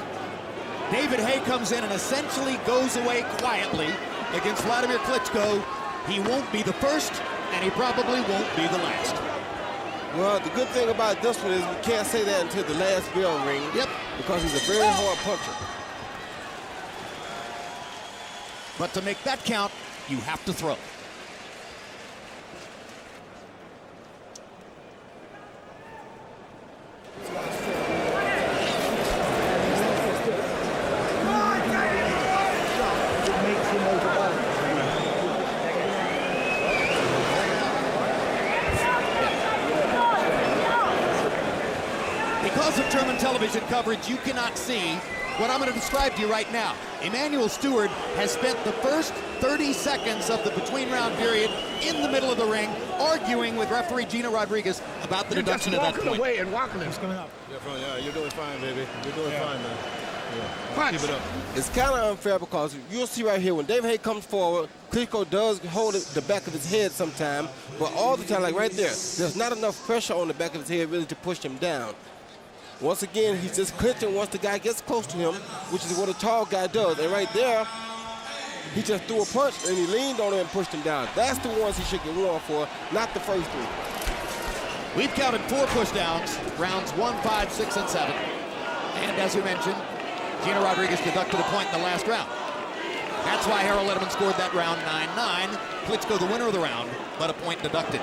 David Haye comes in and essentially goes away quietly against Vladimir Klitschko, he won't be the first, and he probably won't be the last. Well, the good thing about this one is we can't say that until the last bell ring. Yep. Because he's a very hard puncher. But to make that count, you have to throw. Because of German television coverage, you cannot see what I'm going to describe to you right now. Emanuel Stewart has spent the first 30 seconds of the between-round period in the middle of the ring, arguing with referee Gina Rodriguez about the deduction of that point. Away and walking him. Coming up. Yeah, you're doing fine, baby. You're doing fine, man. Punch. Keep it up. It's kind of unfair because you'll see right here when David Haye comes forward, Klitschko does hold the back of his head sometime, but all the time, like right there, there's not enough pressure on the back of his head really to push him down. Once again, he's just clinching once the guy gets close to him, which is what a tall guy does. And right there, he just threw a punch and he leaned on it and pushed him down. That's the ones he should get warned for, not the first three. We've counted 4 pushdowns, rounds 1, 5, 6, and 7. And as we mentioned, Gina Rodriguez deducted a point in the last round. That's why Harold Lederman scored that round 9-9. Klitschko the winner of the round, but a point deducted.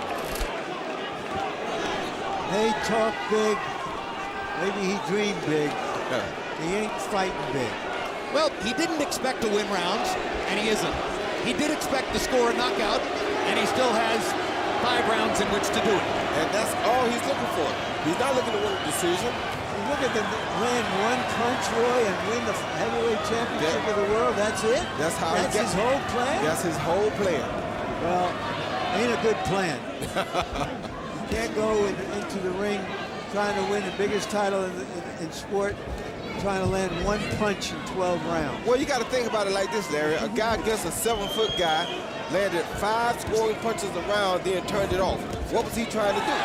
They talk big. Maybe he dreamed big. He ain't fighting big. Well, he didn't expect to win rounds, and he isn't. He did expect to score a knockout, and he still has 5 rounds in which to do it. And that's all he's looking for. He's not looking to win a decision. Look at them land one punch, Roy, and win the heavyweight championship of the world. That's it? That's how That's his whole plan? That's his whole plan. Well, ain't a good plan. You can't go into the ring trying to win the biggest title in sport, trying to land one punch in 12 rounds. Well, you got to think about it like this, Larry. A guy against a 7-foot guy landed 5 scoring punches around, then turned it off. What was he trying to do?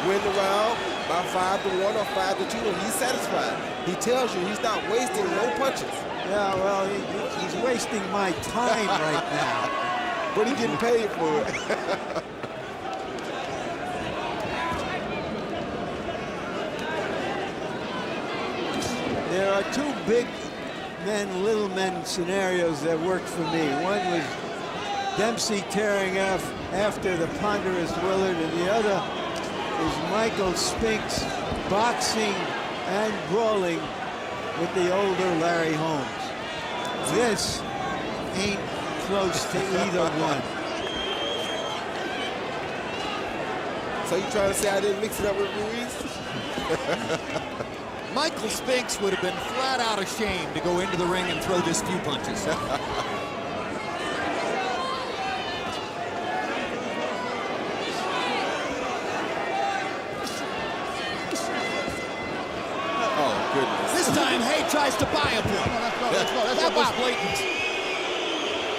Win the round by 5-1 or 5-2, and he's satisfied. He tells you he's not wasting no punches. Yeah, well, he's wasting my time right now. But he's getting paid for it. There are 2 big men, little men scenarios that worked for me. One was Dempsey tearing off after the ponderous Willard, and the other is Michael Spinks boxing and brawling with the older Larry Holmes. This ain't close to either one. So you trying to say I didn't mix it up with Ruiz? Michael Spinks would have been flat out ashamed to go into the ring and throw just few punches. Oh, goodness. This time, Haye tries to buy a point. That was blatant.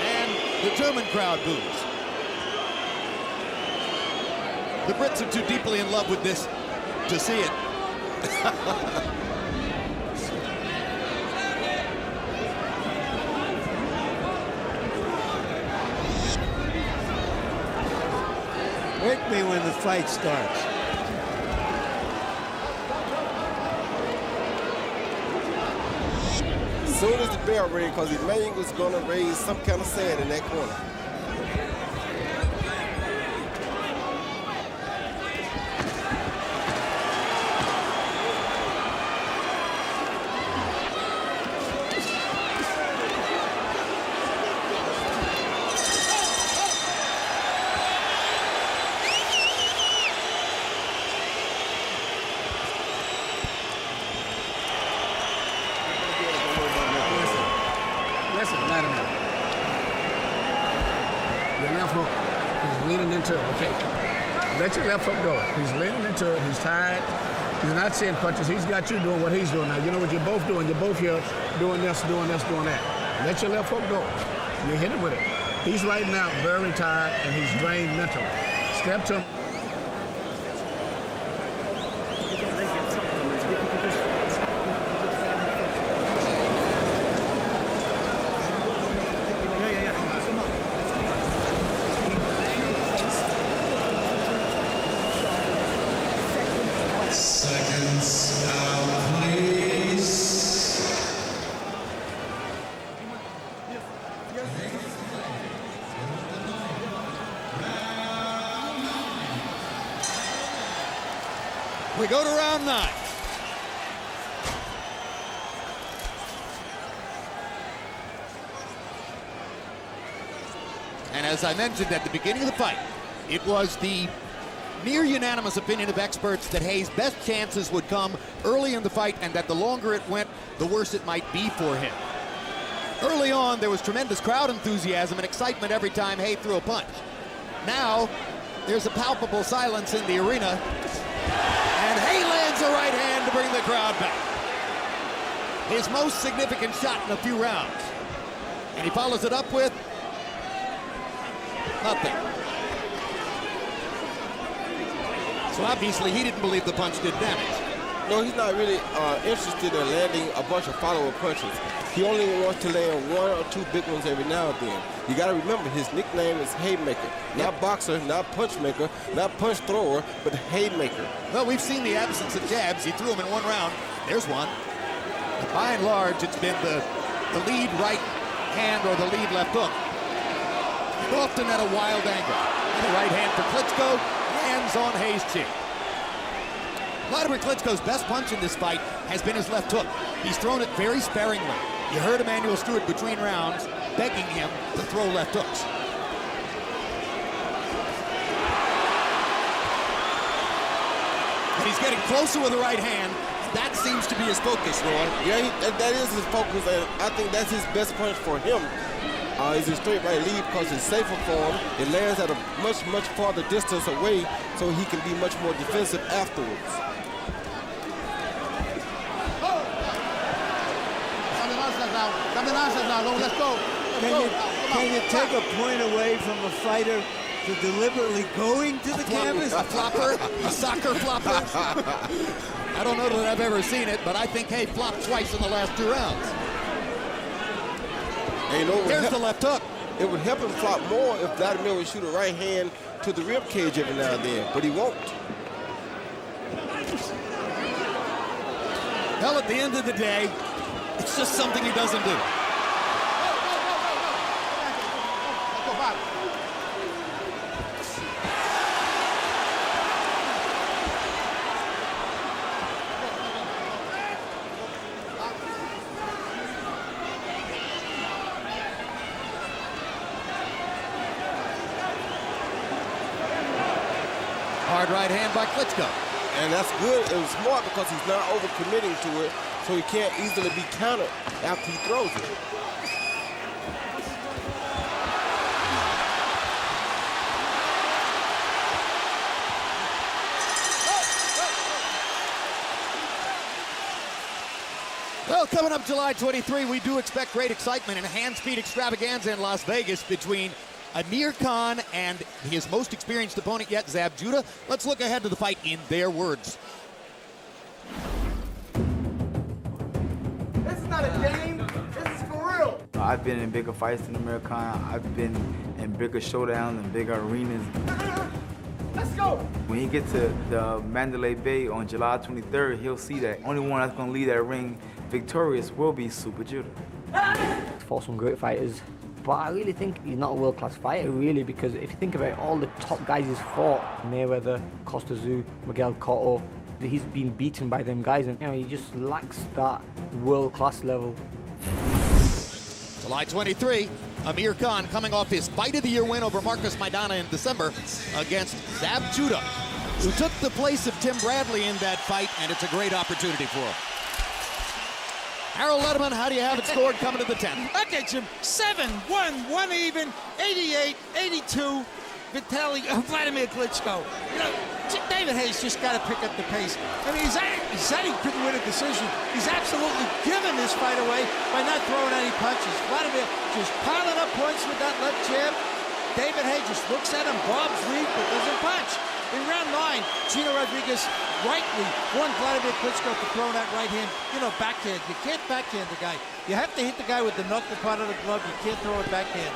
And the German crowd boos. The Brits are too deeply in love with this to see it. Hit me when the fight starts. As soon as the bell rang, because Emmanuel was going to raise some kind of sand in that corner. hook. He's leaning into it. Okay. Let your left hook go. He's leaning into it. He's tired. He's not seeing punches. He's got you doing what he's doing now. You know what you're both doing? You're both here doing this, doing this, doing that. Let your left hook go. You hit him with it. He's right now very tired and he's drained mentally. Step to him. Seconds out, please. We go to round 9. And as I mentioned at the beginning of the fight, it was the near unanimous opinion of experts that Hayes' best chances would come early in the fight and that the longer it went, the worse it might be for him. Early on, there was tremendous crowd enthusiasm and excitement every time Hayes threw a punch. Now, there's a palpable silence in the arena, and Hayes lands a right hand to bring the crowd back. His most significant shot in a few rounds. And he follows it up with nothing. So obviously he didn't believe the punch did damage. No, he's not really interested in landing a bunch of follow-up punches. He only wants to land 1 or 2 big ones every now and then. You got to remember, his nickname is Haymaker. Not boxer, not punch maker, not punch thrower, but Haymaker. Well, we've seen the absence of jabs. He threw them in 1 round. There's one. But by and large, it's been the lead right hand or the lead left hook. Often at a wild angle. And the right hand for Klitschko lands on Hayes' chin. Vladimir Klitschko's best punch in this fight has been his left hook. He's thrown it very sparingly. You heard Emanuel Stewart between rounds begging him to throw left hooks. And he's getting closer with the right hand. That seems to be his focus, Roy. Yeah, that is his focus, and I think that's his best punch for him. Is a straight right lead because it's safer for him. It lands at a much, much farther distance away, so he can be much more defensive afterwards. Let's go. Can you take a point away from a fighter to deliberately going to the canvas? A flopper, a soccer flopper. I don't know that I've ever seen it, but I think Hay flopped twice in the last 2 rounds. And, you know, here's the left hook. It would help him flop more if Vladimir would shoot a right hand to the rib cage every now and then, but he won't. Well, at the end of the day, it's just something he doesn't do. Hard right hand by Klitschko. And that's good. It was smart because he's not overcommitting to it, so he can't easily be countered after he throws it. Well, coming up July 23, we do expect great excitement in a hand speed extravaganza in Las Vegas between Amir Khan and his most experienced opponent yet, Zab Judah. Let's look ahead to the fight in their words. This is not a game. This is for real. I've been in bigger fights than Amir Khan. I've been in bigger showdowns and bigger arenas. Let's go. When he gets to the Mandalay Bay on July 23rd, he'll see that only one that's going to leave that ring victorious will be Super Judah. Fought some great fighters, but I really think he's not a world-class fighter, really, because if you think about it, all the top guys he's fought, Mayweather, Costa Tszyu, Miguel Cotto, he's been beaten by them guys, and he just lacks that world-class level. July 23, Amir Khan coming off his Fight of the Year win over Marcus Maidana in December against Zab Judah, who took the place of Tim Bradley in that fight, and it's a great opportunity for him. Harold Lederman, how do you have it scored coming to the 10th? Okay, Jim. 7-1, 1 even, 88-82. Vladimir Klitschko. You know, David Hayes just got to pick up the pace. I mean, he said he couldn't win a decision. He's absolutely given this fight away by not throwing any punches. Vladimir just piling up points with that left jab. David Hayes just looks at him, bobs lead, but doesn't punch. In round 9, Gino Rodriguez rightly won Vladimir Klitschko for throwing that right hand, backhand. You can't backhand the guy. You have to hit the guy with the knuckle part of the glove. You can't throw it backhand.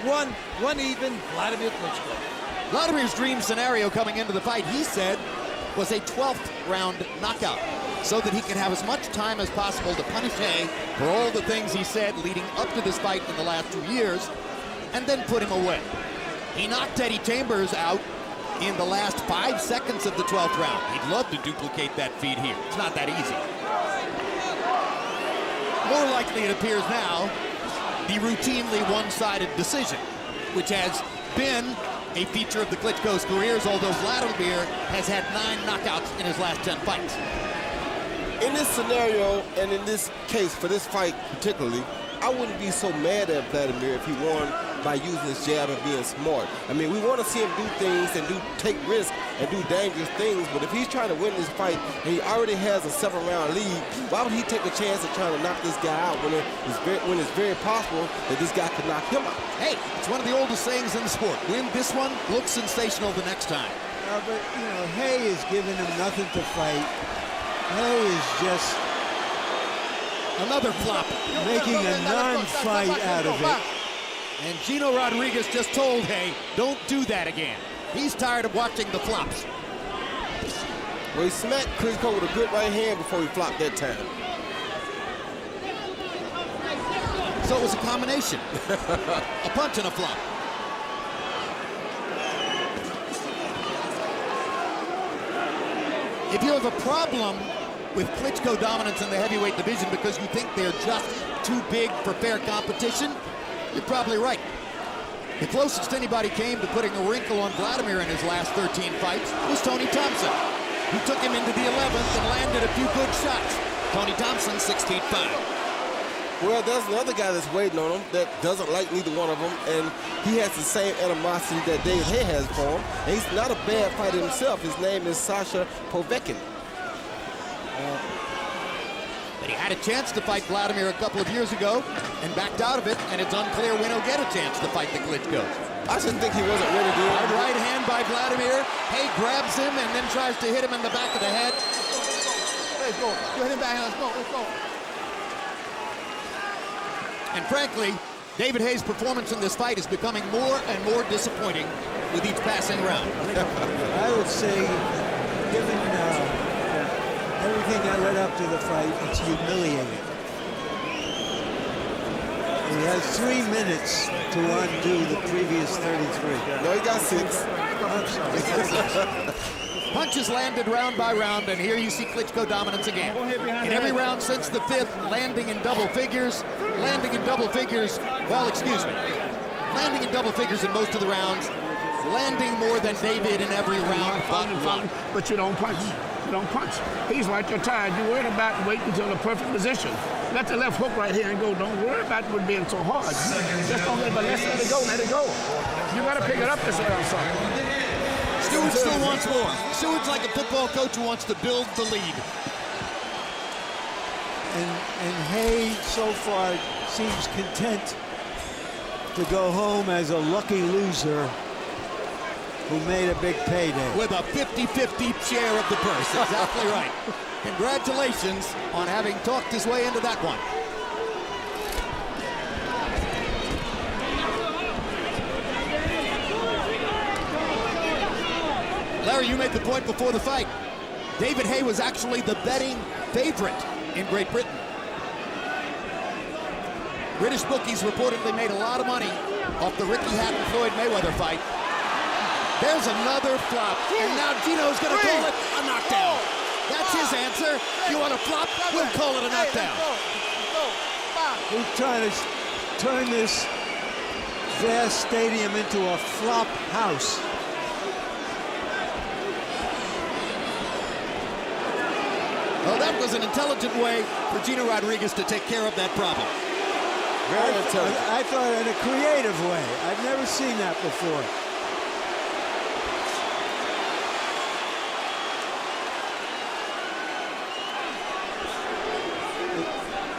8-1, 1 even, Vladimir Klitschko. Vladimir's dream scenario coming into the fight, he said, was a 12th round knockout so that he could have as much time as possible to punish Hay for all the things he said leading up to this fight in the last 2 years and then put him away. He knocked Eddie Chambers out in the last 5 seconds of the 12th round. He'd love to duplicate that feat here. It's not that easy. More likely, it appears now, the routinely one-sided decision, which has been a feature of the Klitschko's careers, although Vladimir has had 9 knockouts in his last 10 fights. In this scenario, and in this case, for this fight particularly, I wouldn't be so mad at Vladimir if he won by using his jab and being smart. I mean, we want to see him do things and take risks and do dangerous things, but if he's trying to win this fight and he already has a 7-round lead, why would he take a chance of trying to knock this guy out when it's very possible that this guy could knock him out? Hey, it's one of the oldest sayings in the sport. Win this one, look sensational the next time. But, Hay is giving him nothing to fight. Hay is just another flop, making a non-fight out of it. And Gino Rodriguez just told Hay, don't do that again. He's tired of watching the flops. Well, he smacked Klitschko with a good right hand before he flopped that time. So it was a combination. A punch and a flop. If you have a problem with Klitschko dominance in the heavyweight division because you think they're just too big for fair competition, you're probably right. The closest anybody came to putting a wrinkle on Vladimir in his last 13 fights was Tony Thompson, who took him into the 11th and landed a few good shots. Tony Thompson, 16-5. Well, there's another guy that's waiting on him that doesn't like neither one of them, and he has the same animosity that David Hay has for him. And he's not a bad fighter himself. His name is Sasha Povetkin. But he had a chance to fight Vladimir a couple of years ago and backed out of it, and it's unclear when he'll get a chance to fight the Klitschkos. I just think he wasn't ready to do it. Hard right hand by Vladimir. Hay grabs him and then tries to hit him in the back of the head. Let's go. You hit him back. Let's go. Let's go. And frankly, David Hayes' performance in this fight is becoming more and more disappointing with each passing round. I would say, given everything that led up to the fight, it's humiliating. He has 3 minutes to undo the previous 33. No, he got 6. I'm sorry. Punches landed round by round, and here you see Klitschko dominance again. In every round since the 5th, landing in double figures, landing in double figures in most of the rounds, landing more than David in every round. But you don't punch. You don't punch. He's right there tired. You're worried about waiting until the perfect position. Let the left hook right here and go. Don't worry about it being so hard. Just don't let it go. Let it go. You got to pick it up this round, son. Stewart still wants more. Stewart's like a football coach who wants to build the lead. And Hay so far seems content to go home as a lucky loser who made a big payday. With a 50-50 share of the purse. Exactly right. Congratulations on having talked his way into that one. Larry, you made the point before the fight. David Hay was actually the betting favorite in Great Britain. British bookies reportedly made a lot of money off the Ricky Hatton-Floyd Mayweather fight. There's another flop, and now Gino's going to call it a knockdown. That's his answer. You want a flop? We'll call it a knockdown. We're trying to turn this vast stadium into a flop house. Well, that was an intelligent way for Gino Rodriguez to take care of that problem. Very intelligent. I thought in a creative way. I've never seen that before.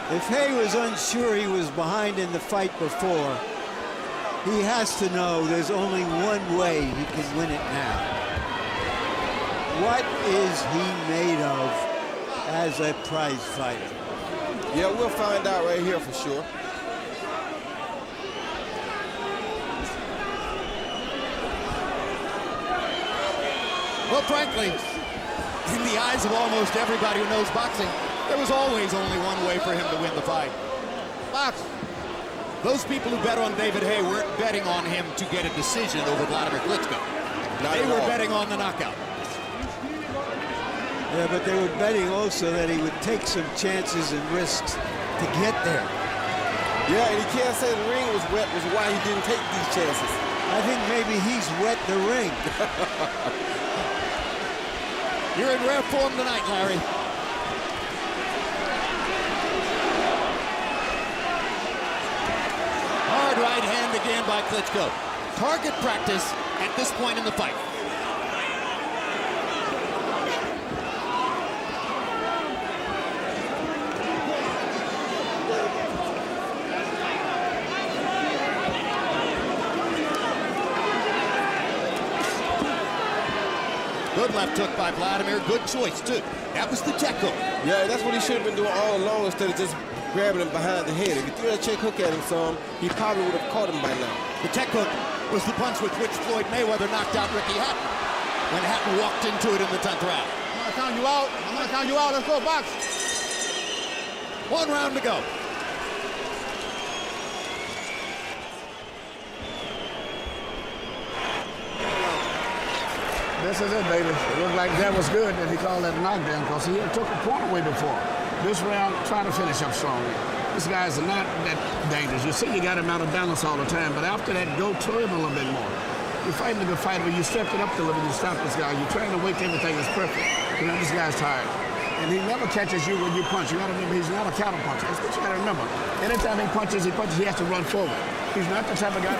If Hay was unsure he was behind in the fight before, he has to know there's only one way he can win it now. What is he made of as a prize fighter? Yeah, we'll find out right here for sure. Well, frankly, in the eyes of almost everybody who knows boxing, there was always only one way for him to win the fight. Box. Those people who bet on David Hay weren't betting on him to get a decision over Vladimir Klitschko. They were betting on the knockout. Yeah, but they were betting also that he would take some chances and risks to get there. Yeah, and he can't say the ring was wet, was why he didn't take these chances. I think maybe he's wet the ring. You're in rare form tonight, Larry. Hard right hand again by Klitschko. Target practice at this point in the fight. Good left hook by Vladimir. Good choice, too. That was the check hook. Yeah, that's what he should have been doing all along instead of just grabbing him behind the head. If he threw that check hook at him some, he probably would have caught him by now. The check hook was the punch with which Floyd Mayweather knocked out Ricky Hatton when Hatton walked into it in the 10th round. I'm gonna count you out. I'm gonna count you out. Let's go, box. 1 round to go. This is it, baby. It looked like that was good that he called that knockdown because he had took a point away before. This round, trying to finish up strong. These guys are not that dangerous. You see you got him out of balance all the time, but after that, go to him a little bit more. You're fighting a good fight, but you stepped it up a little bit, you stopped this guy. You're trying to wait till everything is perfect. You know, this guy's tired. And he never catches you when you punch. You gotta remember, he's not a counter puncher. That's what you gotta remember. Anytime he punches, he has to run forward. He's not the type of guy.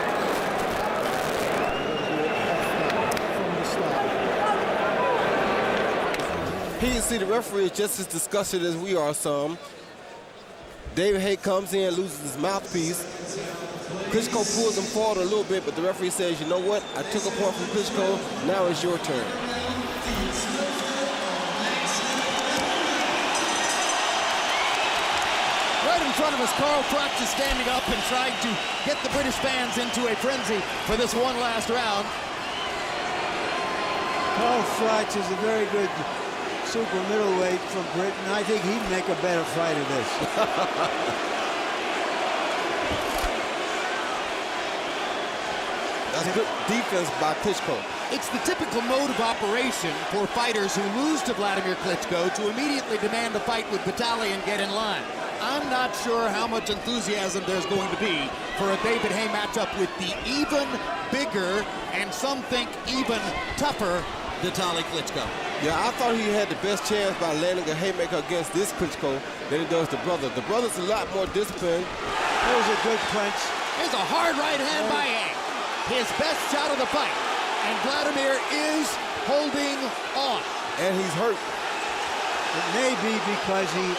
He can see the referee is just as disgusted as we are some. David Hay comes in, loses his mouthpiece. Klitschko pulls him forward a little bit, but the referee says, you know what? I took a point from Klitschko. Now it's your turn. Right in front of us, Carl Froch is standing up and trying to get the British fans into a frenzy for this one last round. Carl Froch is a very good super middleweight from Britain. I think he'd make a better fight of this. That's good defense by Klitschko. It's the typical mode of operation for fighters who lose to Vladimir Klitschko to immediately demand a fight with Vitali and get in line. I'm not sure how much enthusiasm there's going to be for a David Hay matchup with the even bigger and some think even tougher Vitali Klitschko. Yeah, I thought he had the best chance by landing a haymaker against this Klitschko than he does the brother. The brother's a lot more disciplined. That was a good punch. Here's a hard right hand by Hay. His best shot of the fight. And Vladimir is holding on. And he's hurt. It may be because he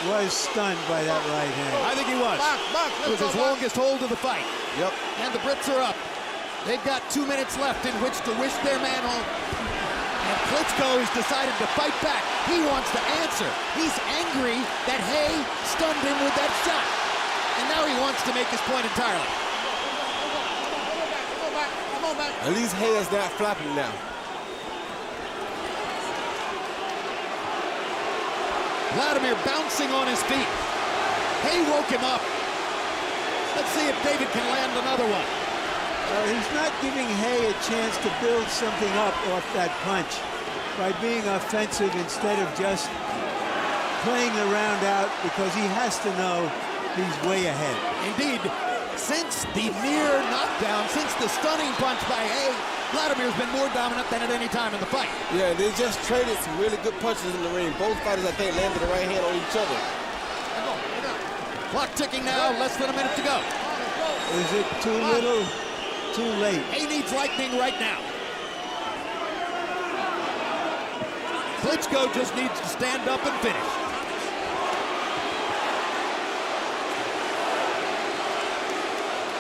was stunned by that right hand. I think he was. It was his longest hold of the fight. Yep. And the Brits are up. They've got 2 minutes left in which to wish their man home. And Klitschko has decided to fight back. He wants to answer. He's angry that Hay stunned him with that shot. And now he wants to make his point entirely. At least Hay is not flapping now. Vladimir bouncing on his feet. Hay woke him up. Let's see if David can land another one. He's not giving Hay a chance to build something up off that punch by being offensive instead of just playing the round out because he has to know he's way ahead. Indeed, Since the near knockdown, since the stunning punch by Hay, Vladimir's been more dominant than at any time in the fight. Yeah, they just traded some really good punches in the ring. Both fighters, I think, landed the right hand on each other. Clock ticking now, less than a minute to go. Is it too little, too late? Hay needs lightning right now. Klitschko just needs to stand up and finish.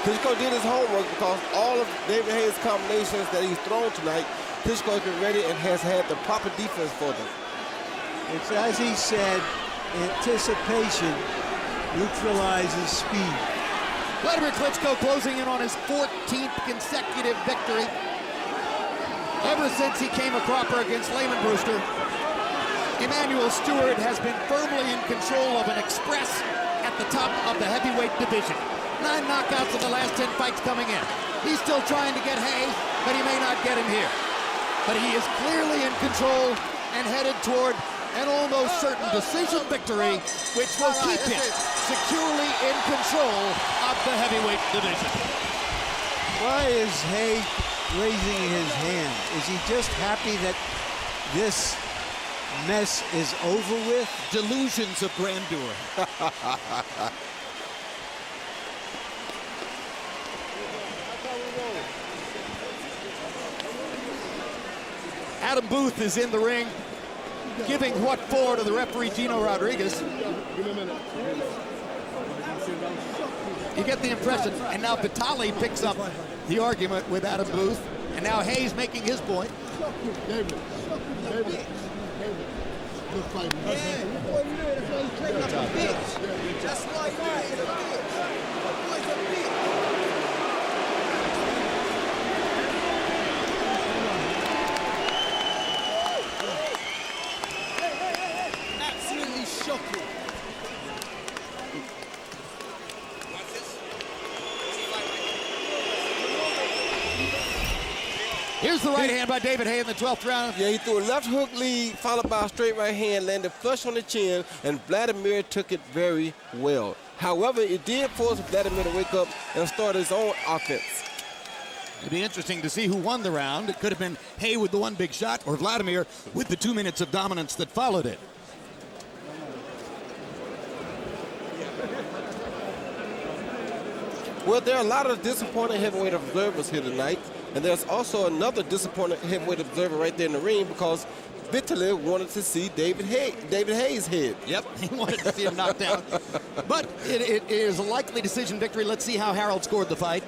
Klitschko did his homework because all of David Hayes' combinations that he's thrown tonight, Klitschko has been ready and has had the proper defense for them. It's as he said, anticipation neutralizes speed. Vladimir Klitschko closing in on his 14th consecutive victory. Ever since he came a cropper against Lehman Brewster, Emmanuel Stewart has been firmly in control of an express at the top of the heavyweight division. 9 knockouts in the last 10 fights coming in. He's still trying to get Hay, but he may not get him here. But he is clearly in control and headed toward an almost certain decision victory, which will keep him securely in control of the heavyweight division. Why is Hay raising his hand? Is he just happy that this mess is over with? Delusions of grandeur. Adam Booth is in the ring, giving what for to the referee, Gino Rodriguez. You get the impression, and now Vitali picks up the argument with Adam Booth, and now Hayes making his point. David. Good fight, man. That's why he's a bitch. Absolutely shocking. Here's the right hand by David Hay in the 12th round. Yeah, he threw a left hook lead, followed by a straight right hand, landed flush on the chin, and Vladimir took it very well. However, it did force Vladimir to wake up and start his own offense. It'd be interesting to see who won the round. It could have been Hay with the one big shot, or Vladimir with the 2 minutes of dominance that followed it. Well, there are a lot of disappointed heavyweight observers here tonight, and there's also another disappointed heavyweight observer right there in the ring because Vitali wanted to see David Hayes' head. Yep, he wanted to see him knocked down. But it is a likely decision victory. Let's see how Harold scored the fight.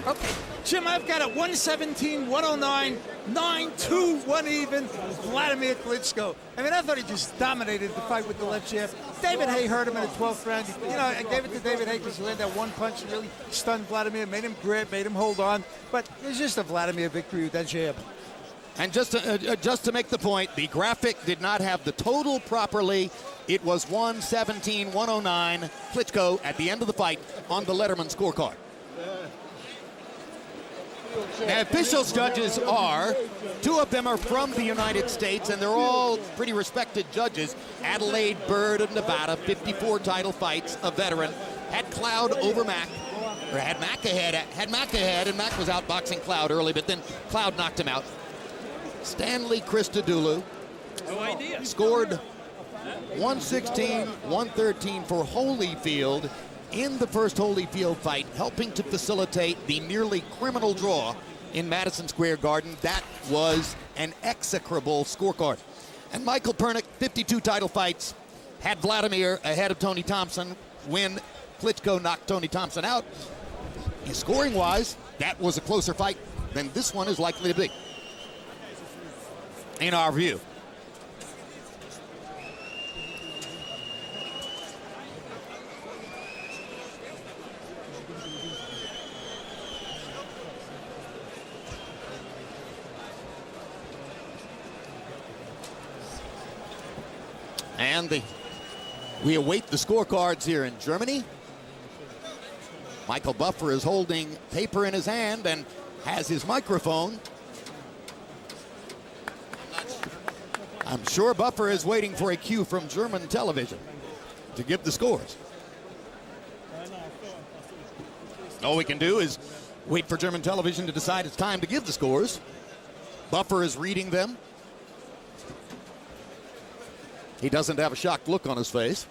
Okay, Jim, I've got it 117-109, 9-2, 1 even, Vladimir Klitschko. I mean, I thought he just dominated the fight with the left jab. David Hay hurt him in the 12th round. You know, I gave it to David Hay because he landed that one punch and really stunned Vladimir, made him grip, made him hold on. But it was just a Vladimir victory with that jab. And just to make the point, the graphic did not have the total properly. It was 117-109, Klitschko at the end of the fight on the Letterman scorecard. Now, officials judges are, 2 of them are from the United States, and they're all pretty respected judges. Adelaide Bird of Nevada, 54 title fights, a veteran. Had Cloud over Mack, or had Mack ahead, and Mack was outboxing Cloud early, but then Cloud knocked him out. Stanley Christodoulou scored 116-113 for Holyfield in the first Holyfield fight, helping to facilitate the nearly criminal draw in Madison Square Garden. That was an execrable scorecard. And Michael Pernick, 52 title fights, had Vladimir ahead of Tony Thompson when Klitschko knocked Tony Thompson out. And scoring-wise, that was a closer fight than this one is likely to be, in our view. And we await the scorecards here in Germany. Michael Buffer is holding paper in his hand and has his microphone. I'm sure Buffer is waiting for a cue from German television to give the scores. All we can do is wait for German television to decide it's time to give the scores. Buffer is reading them. He doesn't have a shocked look on his face.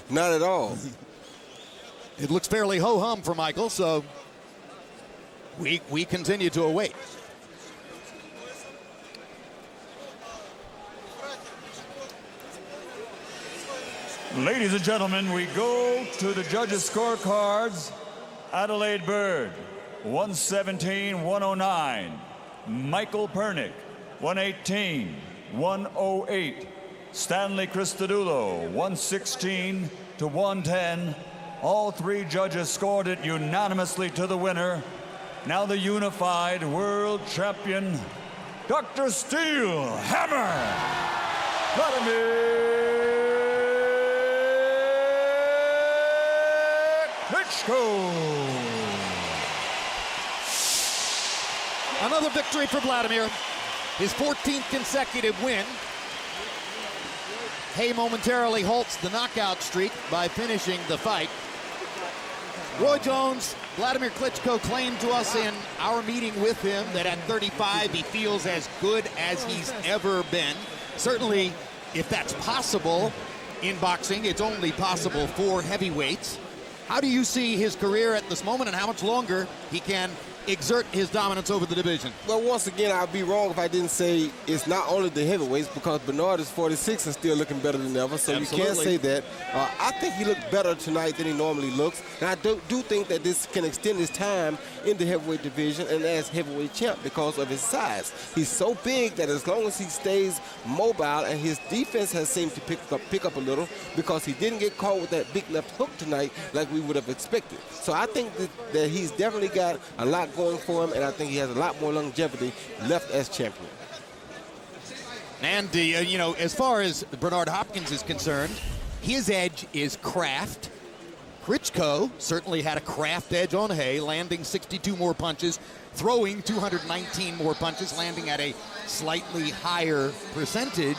Not at all. It looks fairly ho-hum for Michael, so we continue to await. Ladies and gentlemen, we go to the judges' scorecards. Adelaide Bird, 117-109. Michael Pernick, 118-108. Stanley Christodoulou, 116-110. All three judges scored it unanimously to the winner. Now the unified world champion, Dr. Steel Hammer, Vladimir Klitschko. Another victory for Vladimir, his 14th consecutive win. Hay momentarily halts the knockout streak by finishing the fight. Roy Jones, Vladimir Klitschko claimed to us in our meeting with him that at 35 he feels as good as he's ever been. Certainly, if that's possible in boxing, it's only possible for heavyweights. How do you see his career at this moment and how much longer he can exert his dominance over the division? Well, once again, I'd be wrong if I didn't say it's not only the heavyweights, because Bernard is 46 and still looking better than ever, so Absolutely. You can't say that. I think he looked better tonight than he normally looks, and I do think that this can extend his time in the heavyweight division and as heavyweight champ because of his size. He's so big that as long as he stays mobile, and his defense has seemed to pick up a little because he didn't get caught with that big left hook tonight like we would have expected. So I think that he's definitely got a lot going for him, and I think he has a lot more longevity left as champion. And, you know, as far as Bernard Hopkins is concerned, his edge is craft. Klitschko certainly had a craft edge on Hay, landing 62 more punches, throwing 219 more punches, landing at a slightly higher percentage.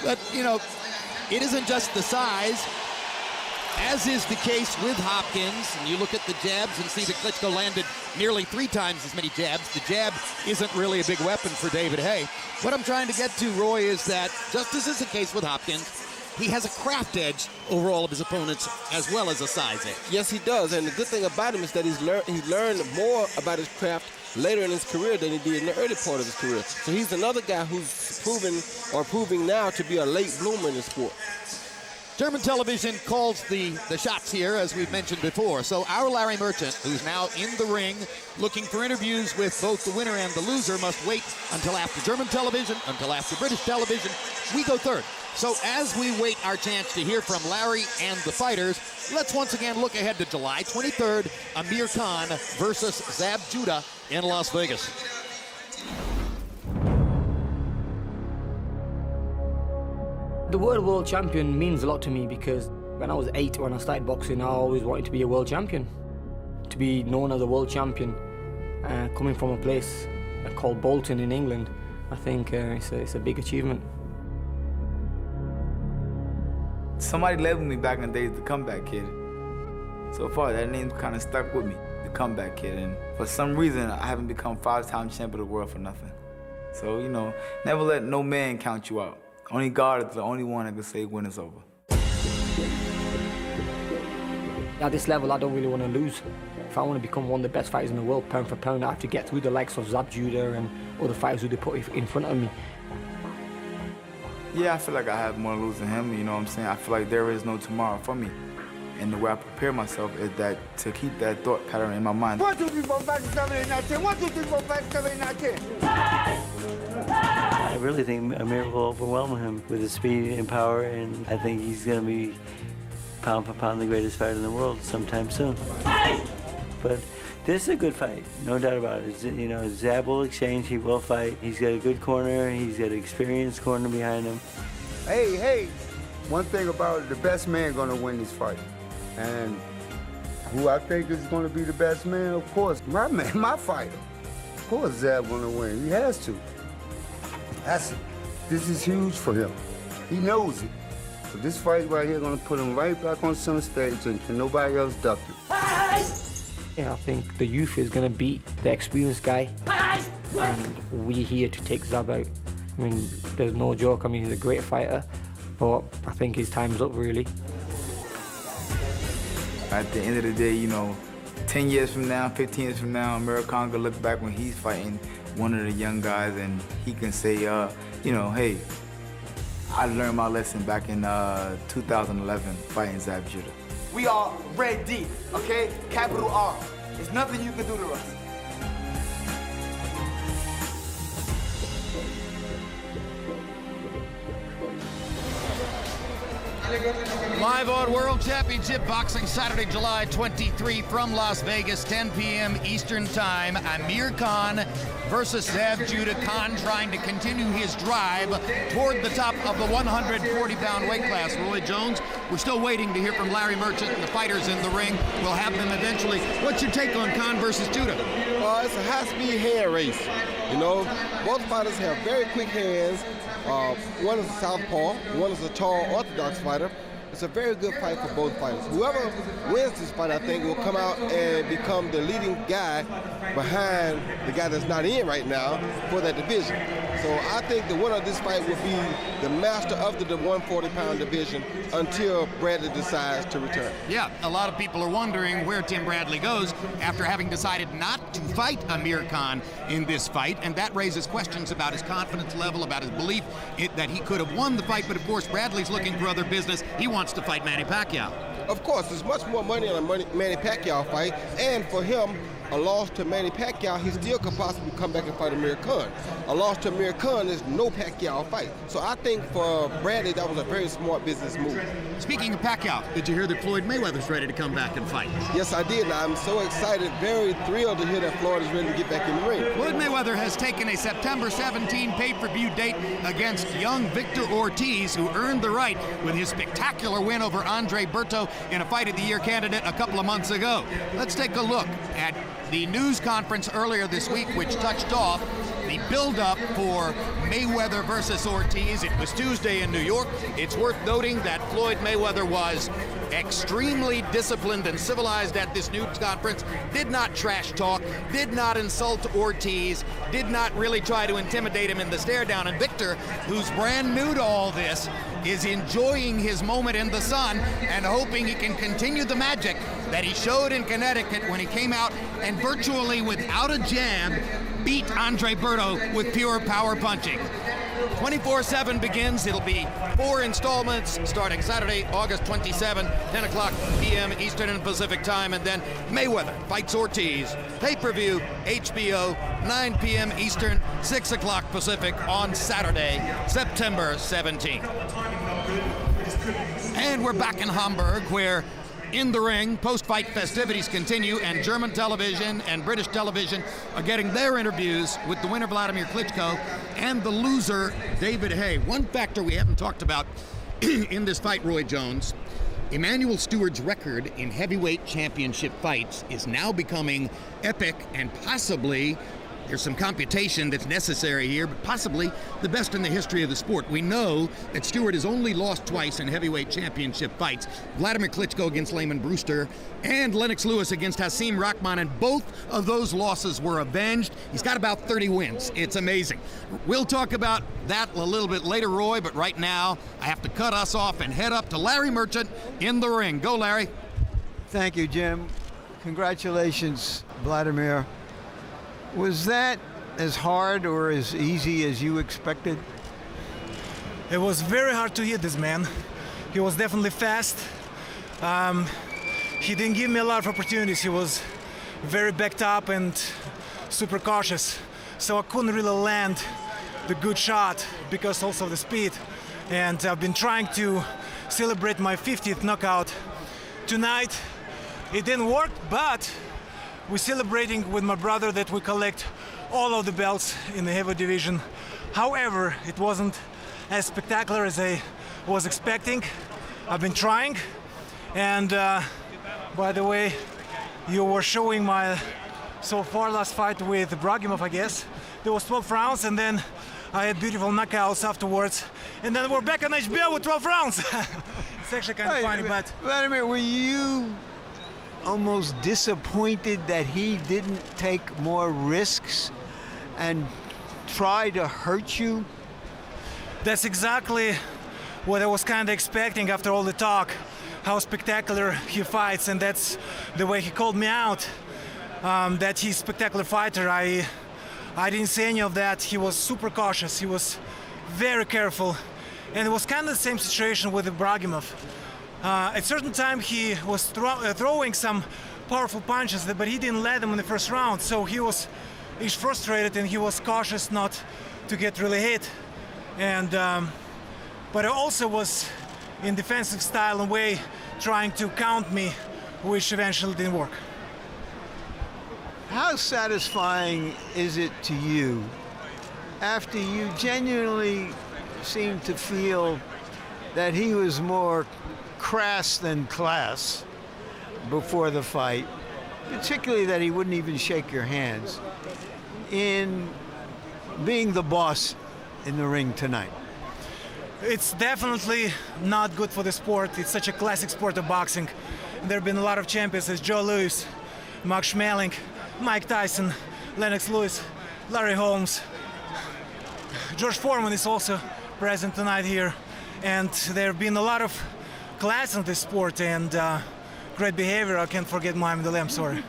But, you know, it isn't just the size. As is the case with Hopkins, and you look at the jabs and see that Klitschko landed nearly 3 times as many jabs. The jab isn't really a big weapon for David Hay. What I'm trying to get to, Roy, is that just as is the case with Hopkins, he has a craft edge over all of his opponents as well as a size edge. Yes, he does, and the good thing about him is that he's learned more about his craft later in his career than he did in the early part of his career. So he's another guy who's proving now to be a late bloomer in the sport. German television calls the shots here, as we've mentioned before. So our Larry Merchant, who's now in the ring, looking for interviews with both the winner and the loser, must wait until after German television, until after British television. We go third. So as we wait our chance to hear from Larry and the fighters, let's once again look ahead to July 23rd, Amir Khan versus Zab Judah in Las Vegas. The word world champion means a lot to me because when I was 8, when I started boxing, I always wanted to be a world champion. To be known as a world champion, coming from a place called Bolton in England, I think it's a big achievement. Somebody labeled me back in the days the comeback kid. So far, that name's kind of stuck with me, the comeback kid. And for some reason, I haven't become 5-time champion of the world for nothing. So, you know, never let no man count you out. Only God is the only one that can say when it's over. At this level, I don't really want to lose. If I want to become one of the best fighters in the world, pound for pound, I have to get through the likes of Zab Judah and other fighters who they put in front of me. Yeah, I feel like I have more to lose than him, you know what I'm saying? I feel like there is no tomorrow for me. And the way I prepare myself is that to keep that thought pattern in my mind. 1, 2, 3, 4, 5, 6, 7, 8, 9, 10. 1, 2, 3, 4, 5, 6, 7, 8, 9, 10. I really think Amir will overwhelm him with his speed and power, and I think he's going to be pound for pound the greatest fighter in the world sometime soon. But this is a good fight, no doubt about it. You know, Zab will exchange, he will fight. He's got a good corner, he's got an experienced corner behind him. Hey, one thing about it, the best man gonna win this fight. And who I think is gonna be the best man, of course, my man, my fighter. Of course Zab gonna win, he has to. This is huge for him. He knows it. So this fight right here gonna put him right back on center stage and can nobody else duck it. Yeah, I think the youth is going to beat the experienced guy, and we're here to take Zab out. I mean, there's no joke. I mean, he's a great fighter, but I think his time's up, really. At the end of the day, you know, 10 years from now, 15 years from now, Amir Khan can look back when he's fighting one of the young guys and he can say, you know, hey, I learned my lesson back in 2011 fighting Zab Judah. We are ready, okay? Capital R. There's nothing you can do to us. Live on World Championship Boxing Saturday, July 23 from Las Vegas, 10 p.m. Eastern Time. Amir Khan versus Zab Judah. Khan trying to continue his drive toward the top of the 140-pound weight class. Roy Jones, we're still waiting to hear from Larry Merchant and the fighters in the ring. We'll have them eventually. What's your take on Khan versus Judah? It's a high-speed hand race. You know, both fighters have very quick hands. One is a southpaw, one is a tall orthodox fighter. It's a very good fight for both fighters. Whoever wins this fight, I think, will come out and become the leading guy behind the guy that's not in right now for that division. So I think the winner of this fight will be the master of the 140-pound division until Bradley decides to return. Yeah, a lot of people are wondering where Tim Bradley goes after having decided not to fight Amir Khan in this fight, and that raises questions about his confidence level, about his belief that he could have won the fight, but of course Bradley's looking for other business. He wants to fight Manny Pacquiao. Of course, there's much more money on a Manny Pacquiao fight, and for him, a loss to Manny Pacquiao, he still could possibly come back and fight Amir Khan. A loss to Amir Khan is no Pacquiao fight. So I think for Bradley, that was a very smart business move. Speaking of Pacquiao, did you hear that Floyd Mayweather's ready to come back and fight? Yes, I did. I'm so excited, very thrilled to hear that Floyd is ready to get back in the ring. Floyd Mayweather has taken a September 17 pay-per-view date against young Victor Ortiz, who earned the right with his spectacular win over Andre Berto in a Fight of the Year candidate a couple of months ago. Let's take a look at the news conference earlier this week, which touched off the build-up for Mayweather versus Ortiz. It was Tuesday in New York. It's worth noting that Floyd Mayweather was extremely disciplined and civilized at this news conference, did not trash talk, did not insult Ortiz, did not really try to intimidate him in the stare down. And Victor, who's brand new to all this, is enjoying his moment in the sun and hoping he can continue the magic that he showed in Connecticut when he came out and virtually without a jab beat Andre Berto with pure power punching. 24/7 begins. It'll be 4 installments starting Saturday, August 27, 10 o'clock p.m. Eastern and Pacific time, and then Mayweather fights Ortiz. Pay-per-view, HBO, 9 p.m. Eastern, 6 o'clock Pacific on Saturday, September 17th. And we're back in Hamburg, where in the ring, post-fight festivities continue, and German television and British television are getting their interviews with the winner, Vladimir Klitschko, and the loser, David Haye. One factor we haven't talked about in this fight, Roy Jones, Emanuel Steward's record in heavyweight championship fights is now becoming epic, and possibly there's some computation that's necessary here, but possibly the best in the history of the sport. We know that Stewart has only lost twice in heavyweight championship fights. Vladimir Klitschko against Layman Brewster and Lennox Lewis against Hasim Rahman, and both of those losses were avenged. He's got about 30 wins. It's amazing. We'll talk about that a little bit later, Roy, but right now I have to cut us off and head up to Larry Merchant in the ring. Go, Larry. Thank you, Jim. Congratulations, Vladimir. Was that as hard or as easy as you expected? It was very hard to hit this man. He was definitely fast. He didn't give me a lot of opportunities. He was very backed up and super cautious. So I couldn't really land the good shot because also of the speed. And I've been trying to celebrate my 50th knockout tonight. It didn't work, but we're celebrating with my brother that we collect all of the belts in the heavy division. However, it wasn't as spectacular as I was expecting. I've been trying, and by the way, you were showing my so far last fight with Bragimov, I guess. There was 12 rounds, and then I had beautiful knockouts afterwards, and then we're back on HBO with 12 rounds. It's actually kind of funny, but Vladimir, were you almost disappointed that he didn't take more risks and try to hurt you? That's exactly what I was kind of expecting after all the talk, how spectacular he fights, and that's the way he called me out, that he's a spectacular fighter. I didn't see any of that. He was super cautious. He was very careful. And it was kind of the same situation with Ibragimov. At certain time, he was throwing some powerful punches, but he didn't let them in the first round. So he's frustrated and he was cautious not to get really hit. And but I also was in defensive style and way trying to count me, which eventually didn't work. How satisfying is it to you after you genuinely seem to feel that he was more crass than class before the fight, particularly that he wouldn't even shake your hands, in being the boss in the ring tonight? It's definitely not good for the sport. It's such a classic sport of boxing. There have been a lot of champions as Joe Louis, Mark Schmeling, Mike Tyson, Lennox Lewis, Larry Holmes. George Foreman is also present tonight here. And there have been a lot of class in this sport and great behavior. I can't forget Muhammad Ali, I'm sorry.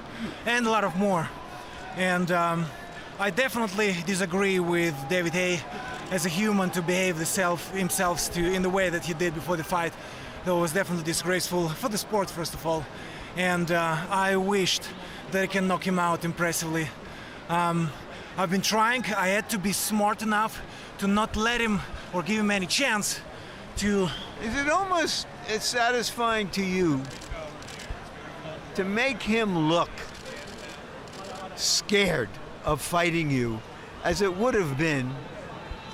And a lot of more. And I definitely disagree with David Haye as a human to behave himself in the way that he did before the fight. That was definitely disgraceful for the sport, first of all. And I wished that I can knock him out impressively. I've been trying. I had to be smart enough to not let him or give him any chance to... Is it almost as satisfying to you to make him look scared of fighting you as it would have been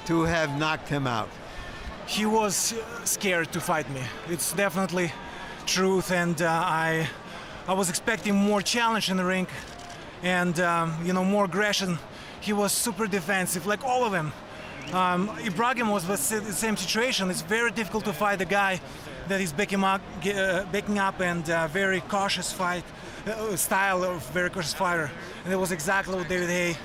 to have knocked him out? He was scared to fight me. It's definitely truth, and I was expecting more challenge in the ring and more aggression. He was super defensive, like all of them. Ibragimov was the same situation. It's very difficult to fight a guy that is backing up and very cautious style of very cautious fighter. And that was exactly what David Haye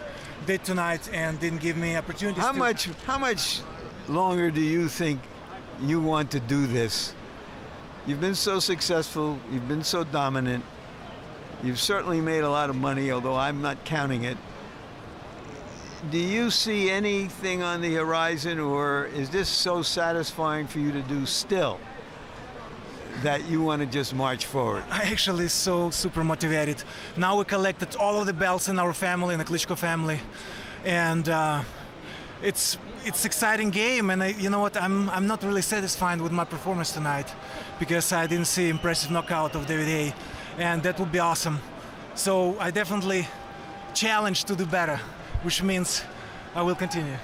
did tonight and didn't give me opportunities. How much longer do you think you want to do this? You've been so successful, you've been so dominant, you've certainly made a lot of money, although I'm not counting it. Do you see anything on the horizon, or is this so satisfying for you to do still that you want to just march forward? I actually so super motivated. Now we collected all of the belts in our family, in the Klitschko family, and it's exciting game. And you know what? I'm not really satisfied with my performance tonight because I didn't see impressive knockout of David Haye, and that would be awesome. So I definitely challenge to do better, which means I will continue.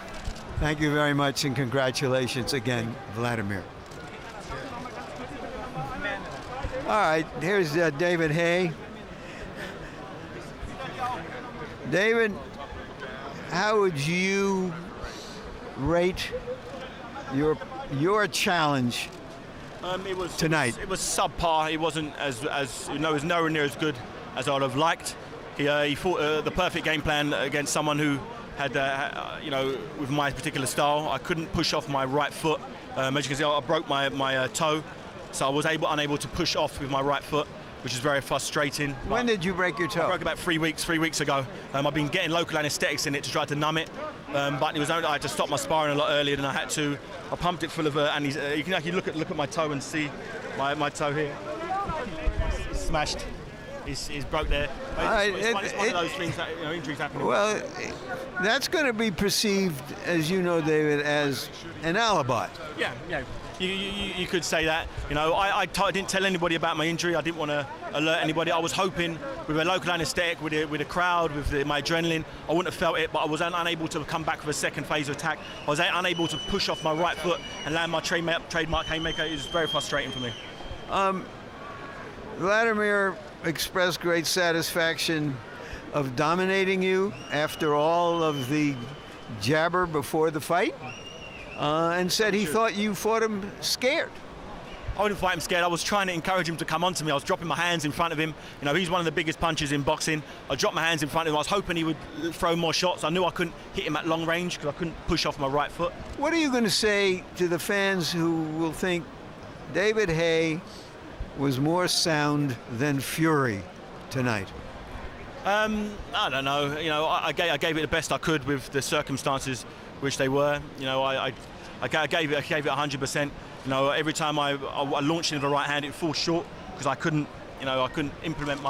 Thank you very much, and congratulations again, Vladimir. All right, here's David Haye. David, how would you rate your challenge tonight? It was subpar. It wasn't as it was nowhere near as good as I would have liked. He fought the perfect game plan against someone who had, with my particular style. I couldn't push off my right foot. As you can see, I broke my toe, so I was unable to push off with my right foot, which is very frustrating. When did you break your toe? I broke about 3 weeks ago. I've been getting local anesthetics in it to try to numb it, but it was only I had to stop my sparring a lot earlier than I had to. I pumped it full of you can actually look at my toe and see my toe here. It's smashed. It's broke there. It's one of those things that injuries happen. Well, that's going to be perceived, as you know, David, as an alibi. Yeah. You could say that. I didn't tell anybody about my injury. I didn't want to alert anybody. I was hoping with a local anaesthetic, with a crowd, with my adrenaline, I wouldn't have felt it, but I was unable to come back with a second phase of attack. I was unable to push off my right foot and land my trademark haymaker. It was very frustrating for me. Vladimir expressed great satisfaction of dominating you after all of the jabber before the fight, and said he thought you fought him scared. I wouldn't fight him scared. I was trying to encourage him to come onto me. I was dropping my hands in front of him. You know, he's one of the biggest punchers in boxing. I dropped my hands in front of him. I was hoping he would throw more shots. I knew I couldn't hit him at long range because I couldn't push off my right foot. What are you going to say to the fans who will think David Haye was more sound than Fury tonight? I don't know. You know, I gave it the best I could with the circumstances which they were. You know, I gave it 100%. You know, every time I launched into the right hand, it falls short because I couldn't implement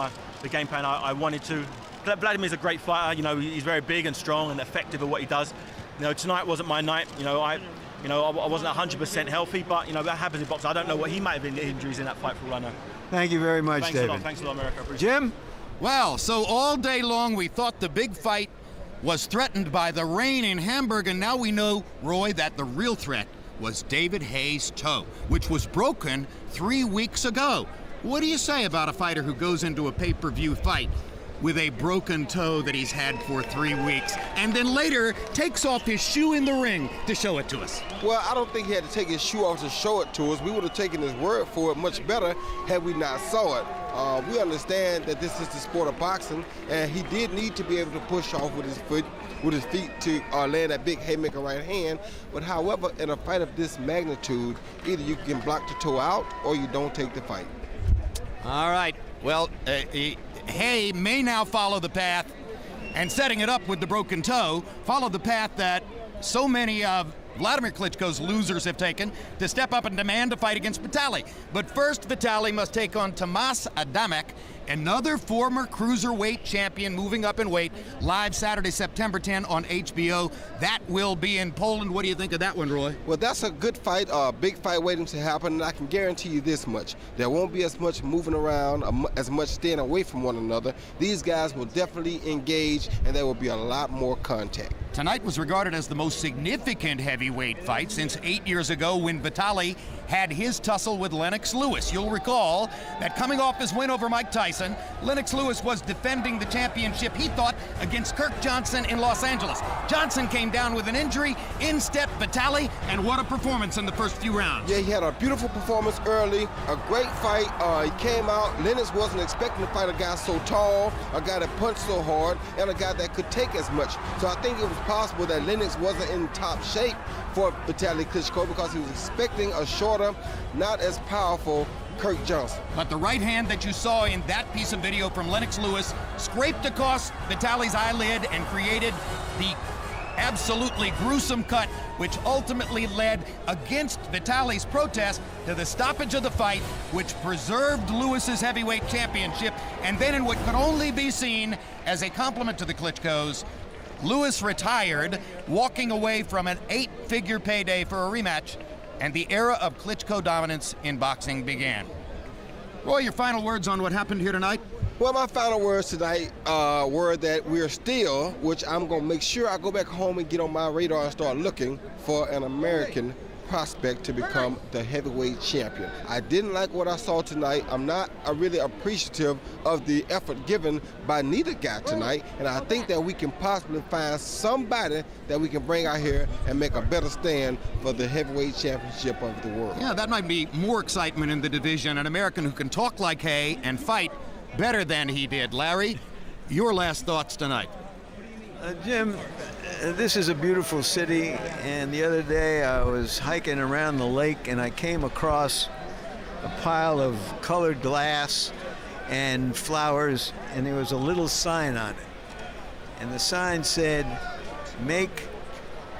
the game plan I wanted to. Vladimir's a great fighter. You know, he's very big and strong and effective at what he does. You know, tonight wasn't my night. I wasn't 100% healthy, but you know that happens in boxing. I don't know what he might have been injuries in that fight for all I know. Thank you very much, Thanks David. a lot. Thanks a lot, America. Appreciate Jim? Well, so all day long we thought the big fight was threatened by the rain in Hamburg, and now we know, Roy, that the real threat was David Haye's toe, which was broken 3 weeks ago. What do you say about a fighter who goes into a pay-per-view fight with a broken toe that he's had for 3 weeks, and then later takes off his shoe in the ring to show it to us? Well, I don't think he had to take his shoe off to show it to us. We would have taken his word for it much better had we not saw it. We understand that this is the sport of boxing, and he did need to be able to push off with his feet to land that big haymaker right hand. But however, in a fight of this magnitude, either you can block the toe out or you don't take the fight. All right. Well, Haye may now follow the path, and setting it up with the broken toe, follow the path that so many of Vladimir Klitschko's losers have taken, to step up and demand a fight against Vitali. But first, Vitali must take on Tomas Adamek, another former cruiserweight champion moving up in weight, live Saturday, September 10 on HBO. That will be in Poland. What do you think of that one, Roy? Well, that's a good fight, a big fight waiting to happen, and I can guarantee you this much. There won't be as much moving around, as much staying away from one another. These guys will definitely engage, and there will be a lot more contact. Tonight was regarded as the most significant heavyweight fight since 8 years ago when Vitali had his tussle with Lennox Lewis. You'll recall that coming off his win over Mike Tyson, Lennox Lewis was defending the championship, he thought, against Kirk Johnson in Los Angeles. Johnson came down with an injury, in stepped Vitali, and what a performance in the first few rounds. Yeah, he had a beautiful performance early, a great fight. He came out, Lennox wasn't expecting to fight a guy so tall, a guy that punched so hard, and a guy that could take as much. So I think it was possible that Lennox wasn't in top shape for Vitali Klitschko because he was expecting a shorter, not as powerful Kirk Johnson. But the right hand that you saw in that piece of video from Lennox Lewis scraped across Vitali's eyelid and created the absolutely gruesome cut, which ultimately led, against Vitali's protest, to the stoppage of the fight, which preserved Lewis's heavyweight championship. And then, in what could only be seen as a compliment to the Klitschkos, Lewis retired, walking away from an 8-figure payday for a rematch, and the era of Klitschko dominance in boxing began. Roy, your final words on what happened here tonight? Well, my final words tonight were that we're still, which I'm going to make sure I go back home and get on my radar and start looking for an American prospect to become the heavyweight champion. I didn't like what I saw tonight. I'm not really appreciative of the effort given by neither guy tonight, and I think that we can possibly find somebody that we can bring out here and make a better stand for the heavyweight championship of the world. Yeah, that might be more excitement in the division, an American who can talk like Haye and fight better than he did. Larry, your last thoughts tonight? Jim, this is a beautiful city, and the other day I was hiking around the lake and I came across a pile of colored glass and flowers, and there was a little sign on it. And the sign said, "Make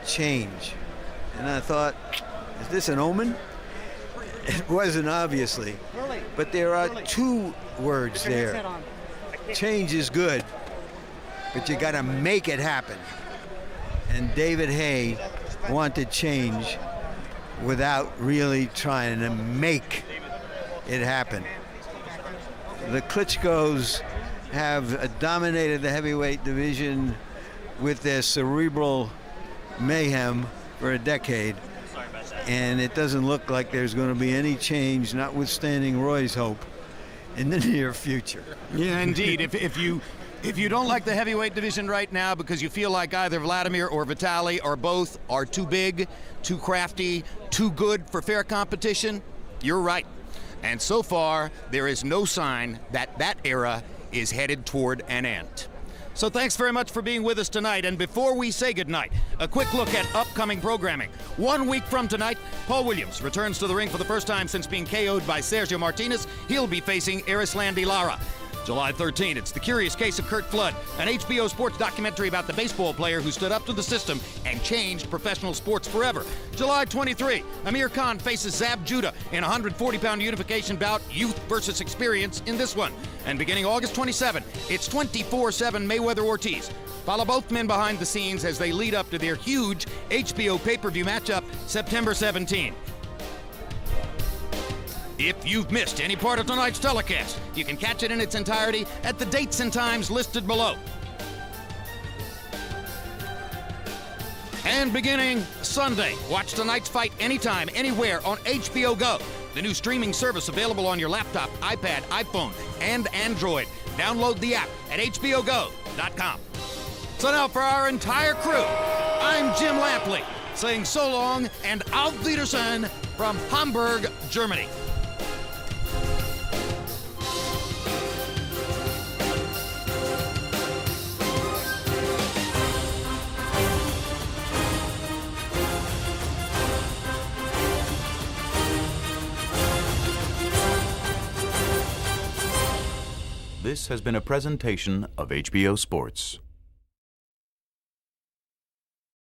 change." And I thought, is this an omen? It wasn't, obviously. But there are two words there. Change is good, but you gotta make it happen. And David Haye wanted change without really trying to make it happen. The Klitschkos have dominated the heavyweight division with their cerebral mayhem for a decade, and it doesn't look like there's going to be any change, notwithstanding Roy's hope, in the near future. Yeah, indeed. If you don't like the heavyweight division right now because you feel like either Vladimir or Vitali or both are too big, too crafty, too good for fair competition, You're right. And so far, there is no sign that that era is headed toward an end. So thanks very much for being with us tonight. And before we say goodnight, a quick look at upcoming programming. 1 week from tonight, Paul Williams returns to the ring for the first time since being KO'd by Sergio Martinez. He'll be facing Erislandy Lara. July 13, it's The Curious Case of Curt Flood, an HBO sports documentary about the baseball player who stood up to the system and changed professional sports forever. July 23, Amir Khan faces Zab Judah in a 140-pound unification bout, youth versus experience in this one. And beginning August 27, it's 24/7 Mayweather-Ortiz. Follow both men behind the scenes as they lead up to their huge HBO pay-per-view matchup September 17. If you've missed any part of tonight's telecast, you can catch it in its entirety at the dates and times listed below. And beginning Sunday, watch tonight's fight anytime, anywhere on HBO Go, the new streaming service available on your laptop, iPad, iPhone, and Android. Download the app at hbogo.com. So now for our entire crew, I'm Jim Lampley, saying so long and auf Wiedersehen from Hamburg, Germany. This has been a presentation of HBO Sports.